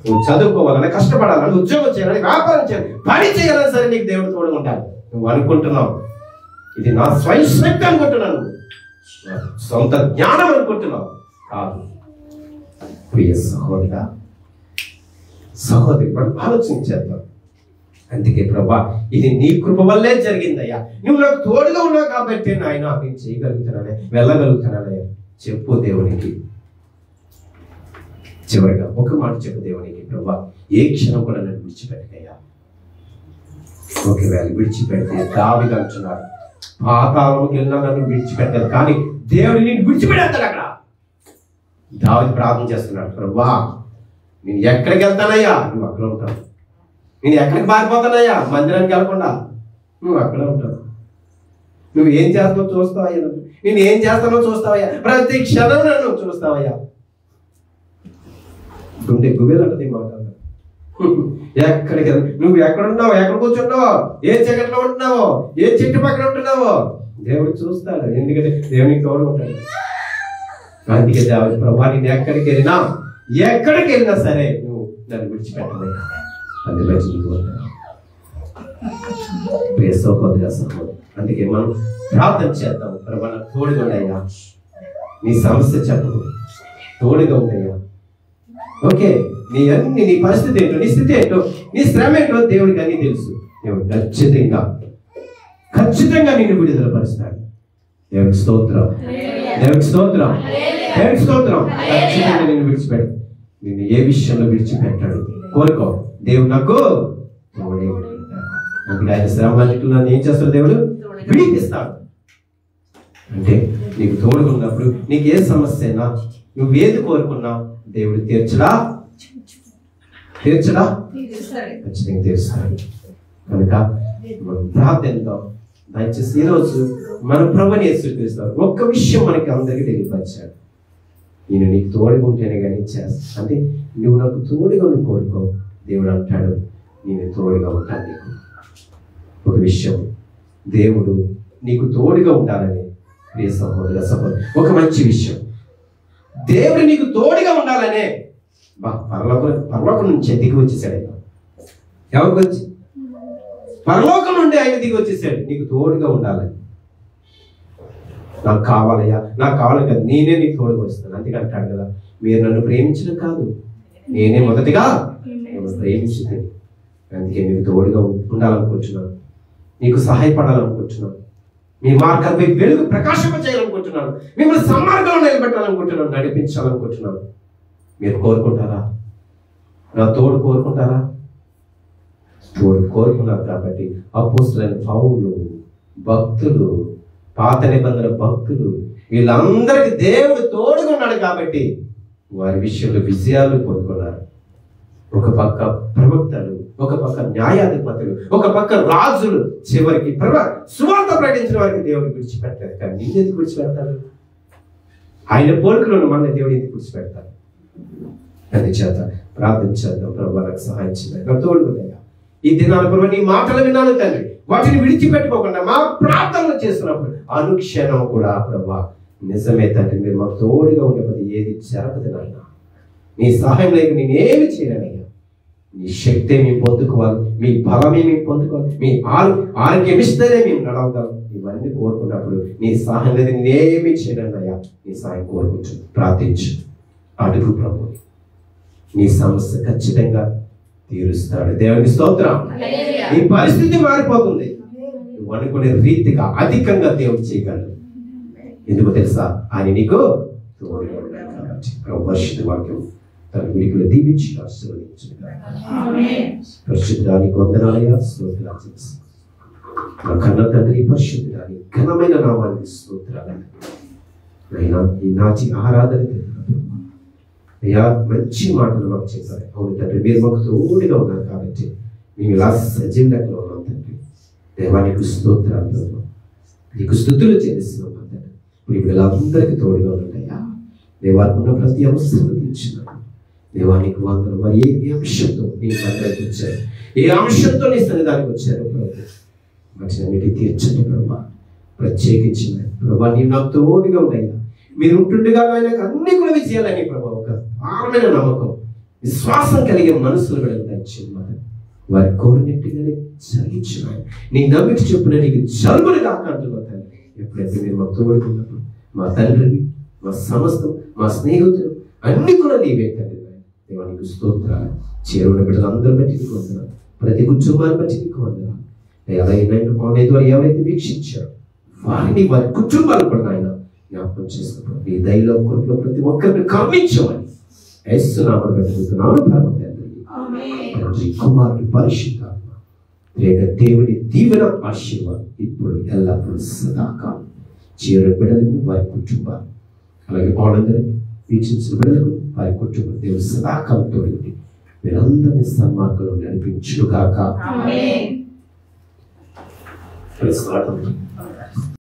నువ్వు చదువుకోవాలని, కష్టపడాలని, ఉద్యోగం చేయాలని, వ్యాపారం చేయాలి, పని చేయాలని సరే నీకు దేవుడు తోడు ఉంటాడు. నువ్వు అనుకుంటున్నావు ఇది నా స్వయం శక్తి అనుకుంటున్నాను, సొంత జ్ఞానం అనుకుంటున్నావు. కాదు ప్రియ సహోదర సహోదరి, మనం ఆలోచించేద్దాం. అందుకే ప్రభా ఇది నీ కృప వల్లే జరిగిందయ్యా, నువ్వు నాకు తోడుగా ఉన్నావు కాబట్టి నాయన నేను చేయగలుగుతున్నానే, వెళ్ళగలుగుతున్నానయ్యా చెప్పు దేవునికి. చివరిగా ఒక మాట చెప్పు దేవునికి, ప్రభా ఏ క్షణం కూడా నన్ను విడిచిపెట్టకయ్యా. ఒకవేళ విడిచిపెడితే దావీదు అంటున్నాడు, పాతాళంకి వెళ్ళినా నన్ను విడిచిపెట్టాలి, కానీ దేవుడు నేను విడిచిపెడతాడు. అక్కడ దావీదు ప్రార్థన చేస్తున్నాడు, ప్రభా నేను ఎక్కడికి వెళ్తానయ్యా, నువ్వు అక్కడ ఉంటావు. నేను ఎక్కడికి పారిపోతానయ్యా, మందిరానికి వెళ్ళకుండా నువ్వు అక్కడ ఉంటావు. నువ్వు ఏం చేస్తావో చూస్తావయ్యా, నేను ఏం చేస్తానో చూస్తావయ్యా, ప్రతి క్షణం నన్ను చూస్తావయ్యా. గుండె గుబేలంటది మాట. ఎక్కడికి నువ్వు ఎక్కడున్నావు, ఎక్కడ కూర్చున్నావో, ఏ చీకట్లో ఉంటున్నావో, ఏ చెట్టు పక్కన ఉంటున్నావో దేవుడు చూస్తాడు. ఎందుకంటే దేవునికి తోడు ఉంటాడు. అందుకే దేవుడు ప్రభా నేను ఎక్కడికి వెళ్ళినా సరే నువ్వు నన్ను విడిచిపెట్టలేదు. అందులో అందుకే మనం ప్రార్థన చేద్దాం, ప్రభా నాకు తోడుగా ఉండయ్యా, నీ సమస్య చెప్పు, తోడుగా ఉండయ్యా. ఓకే, నీ పరిస్థితి ఏంటో, నీ స్థితి ఏంటో, నీ శ్రమ ఏంటో దేవుడికి అన్ని తెలుసు. దేవుడు ఖచ్చితంగా నిన్ను విడుదల పరుస్తాడు. దేవుడికి స్తోత్రం, దేవుడికి స్తోత్రం, దేవుడికి స్తోత్రం. ఖచ్చితంగా నిన్ను విడిచిపెట్టాడు, నిన్ను ఏ విషయంలో విడిచిపెట్టాడు. కోరుకో, దేవుడు నాకు తోడే ఉంటాడు. అందుకే ఆయన శ్రమలన్నింటిలో నన్ను ఏం చేస్తాడు, దేవుడు విడిపిస్తాడు. అంటే నీకు తోడుగా ఉన్నప్పుడు నీకు ఏ సమస్య అయినా, నువ్వు ఏది కోరుకున్నా దేవుడు తీర్చడా ఖచ్చితంగా తీరుస్తాడు. కనుక మనం ప్రార్థనతో దయచేసి ఈరోజు మన ప్రభుని యేసుక్రీస్తు ఒక్క విషయం మనకి అందరికీ తెలియపరిచాడు, నేను నీకు తోడుగా ఉంటేనే కానీ చేస్తాను. అంటే నువ్వు నాకు తోడుగా నువ్వు కోరుకో, దేవుడు అంటాడు నేను తోడుగా ఉంటాను నీకు. ఒక విషయం, దేవుడు నీకు తోడుగా ఉండాలని ప్రియ సహోదర సహోదరు, ఒక మంచి విషయం, దేవుడు నీకు తోడుగా ఉండాలనే పరలోకం నుంచి దిగి వచ్చేసాడు. ఆయన ఎవరికి వచ్చి పరలోకం నుండి ఆయన దిగి వచ్చేసాడు నీకు తోడుగా ఉండాలని. నాకు కావాలయ్యా, నాకు కావాలి కదా, నేనే నీకు తోడుగా వస్తాను. అందుకే అంటాడు కదా, మీరు నన్ను ప్రేమించడం కాదు, నేనే మొదటిగా ప్రేమించింది. అందుకే మీకు తోడుగా ఉండాలనుకుంటున్నాను, నీకు సహాయపడాలనుకుంటున్నాను, మీ మార్గాలపై వెలుగు ప్రకాశింప చేయాలనుకుంటున్నాను, మిమ్మల్ని సన్మార్గంలో నిలబెట్టాలనుకుంటున్నాను, నడిపించాలనుకుంటున్నాను. మీరు కోరుకుంటారా? నా తోడు కోరుకుంటారా? తోడు కోరుకున్నారు కాబట్టి అపోస్తలులైన పౌలు, భక్తులు, పాత నిబంధన భక్తులు, వీళ్ళందరికీ దేవుడు తోడుగా ఉన్నాడు కాబట్టి వారి విషయంలో విజయాలు పొందుకున్నారు. ఒక పక్క ప్రవక్తలు, ఒక పక్క న్యాయాధిపతులు, ఒక పక్క రాజులు, చివరికి సువార్త ప్రకటించిన వారికి దేవుడు విడిచిపెట్టారు. కానీ నిన్ను ఎందుకు విడిచిపెడతాడు? ఆయన పోలికలను మన దేవుడు ఎందుకు విడిచిపెడతాడు? అందుచేత ప్రార్థన చేద్దాం, ప్రభు నాకు సహాయం చేయాలి, తోడుకుంటాయా. ఈ దినాల ప్రభు నీ మాటలు విన్నాను తండ్రి, వాటిని విడిచిపెట్టుకోకుండా మా ప్రార్థనలు చేస్తున్నప్పుడు అనుక్షణం కూడా ప్రభు నిజమే తండ్రి, మీరు మాకు తోడుగా ఉండేది ఏది జరగదు నాయన. నీ సహాయం లేక నేనేమి చేయలేనయ్యా. నీ శక్తే మేము పొందుకోవాలి, మీ బలమే మేము పొందుకోవాలి, మీ ఆరోగ్యం ఇస్తేనే మేము నడవగలం. ఇవన్నీ కోరుకున్నప్పుడు నీ సహాయం లేదు, నేనేమి చేయలేను అయ్యా. నీ సహాయం కోరుకుంటు ప్రార్థించు, అడుగు ప్రభు, నీ సమస్య ఖచ్చితంగా తీరుస్తాడు. దేవునికి స్తోత్రం. నీ పరిస్థితి మారిపోతుంది, నువ్వు అనుకునే రీతిగా అధికంగా దేవుడు చేయగలడు. ఎందుకు తెలుసా? ఆయన నీకు తోడుగా ఉన్నాడు కాబట్టి. పరిశుద్ధ వాక్యం తన వీడికిలో దీవించి పరిశుద్ధానికి వందనాలయ్యా, స్తోత్రాలు చేసి నా కన్న తండ్రి పరిశుద్ధాన్ని ఘనమైన నామానికి స్తోత్రాలు. అయినా ఈ నాచి ఆరాధన అయ్యా, మంచి మాటలు మాకు చేశారు. అవును తండ్రి, మీరు మాకు తోడుగా ఉన్నారు కాబట్టి మేము ఇలా సజీవ లెక్కలో ఉన్నాం తండ్రి. దేవానికి స్తోత్రాలు, నీకు స్తుతులు చేస్తున్నాం తండ్రి. మీరు వీళ్ళందరికీ తోడుగా ఉన్నాయా. దేవానికి ఉన్న ప్రతి అవసరం తీర్చున్నాను. దేవానికి వందలు. మరి ఏ అంశంతో నీ మందిరానికి వచ్చారు, ఏ అంశంతో నీ సన్నిధానికి వచ్చారు వాటి అన్నిటి తీర్చండి ప్రభా. ప్రత్యేకించిన ప్రభా నీవు నాకు తోడుగా ఉన్నాయా. మీరు ఉంటుండగా ఆయనకు అన్ని కూడా విజయాలని ప్రభా ఒక ఆరమైన నమ్మకం విశ్వాసం కలిగే మనసులు కూడా దయచేయమని వారి కోరినట్టుగానే జరిగించిన నీ నమ్మిక చెప్పున నీకు జరుగులు కాక అంటున్నావు తండ్రి. ఎప్పుడైతే మీరు మాకు తోడుకున్నప్పుడు మా తండ్రివి, మా సమస్తం, మా స్నేహితులు అన్ని కూడా నీవే తండ్రి. దేవానికి స్తోత్రాలు. చేరువుల బిడ్డలు అందరూ బట్టి నీకు వందనాలు. ప్రతి కుటుంబాన్ని బట్టి నీకు వందనాలు. ఎవరైతే వీక్షించారో వారిని వారి కుటుంబాలు కూడా ఆయన జ్ఞాపకం చేసుకుంటారు. నీ దయలో కొరకు ప్రతి ఒక్కరిని కమ్మించమని యేసునామమున పెట్టుకుంటున్నాను పరమ తండ్రి. తండ్రి, కుమారుని పరిశుద్ధాత్మ దేవుని దీవెన ఆశీర్వాదం ఇప్పుడు ఎల్లప్పుడూ సదాకాలం చేరు బిడ్డలకు వారి కుటుంబాలు అలాగే వాళ్ళందరినీ వీక్షించిన బిడ్డలకు వారి కుటుంబం దేవుడు సదాకాలం తోడి మీరందరినీ సన్మార్గంలో నడిపించుగాక.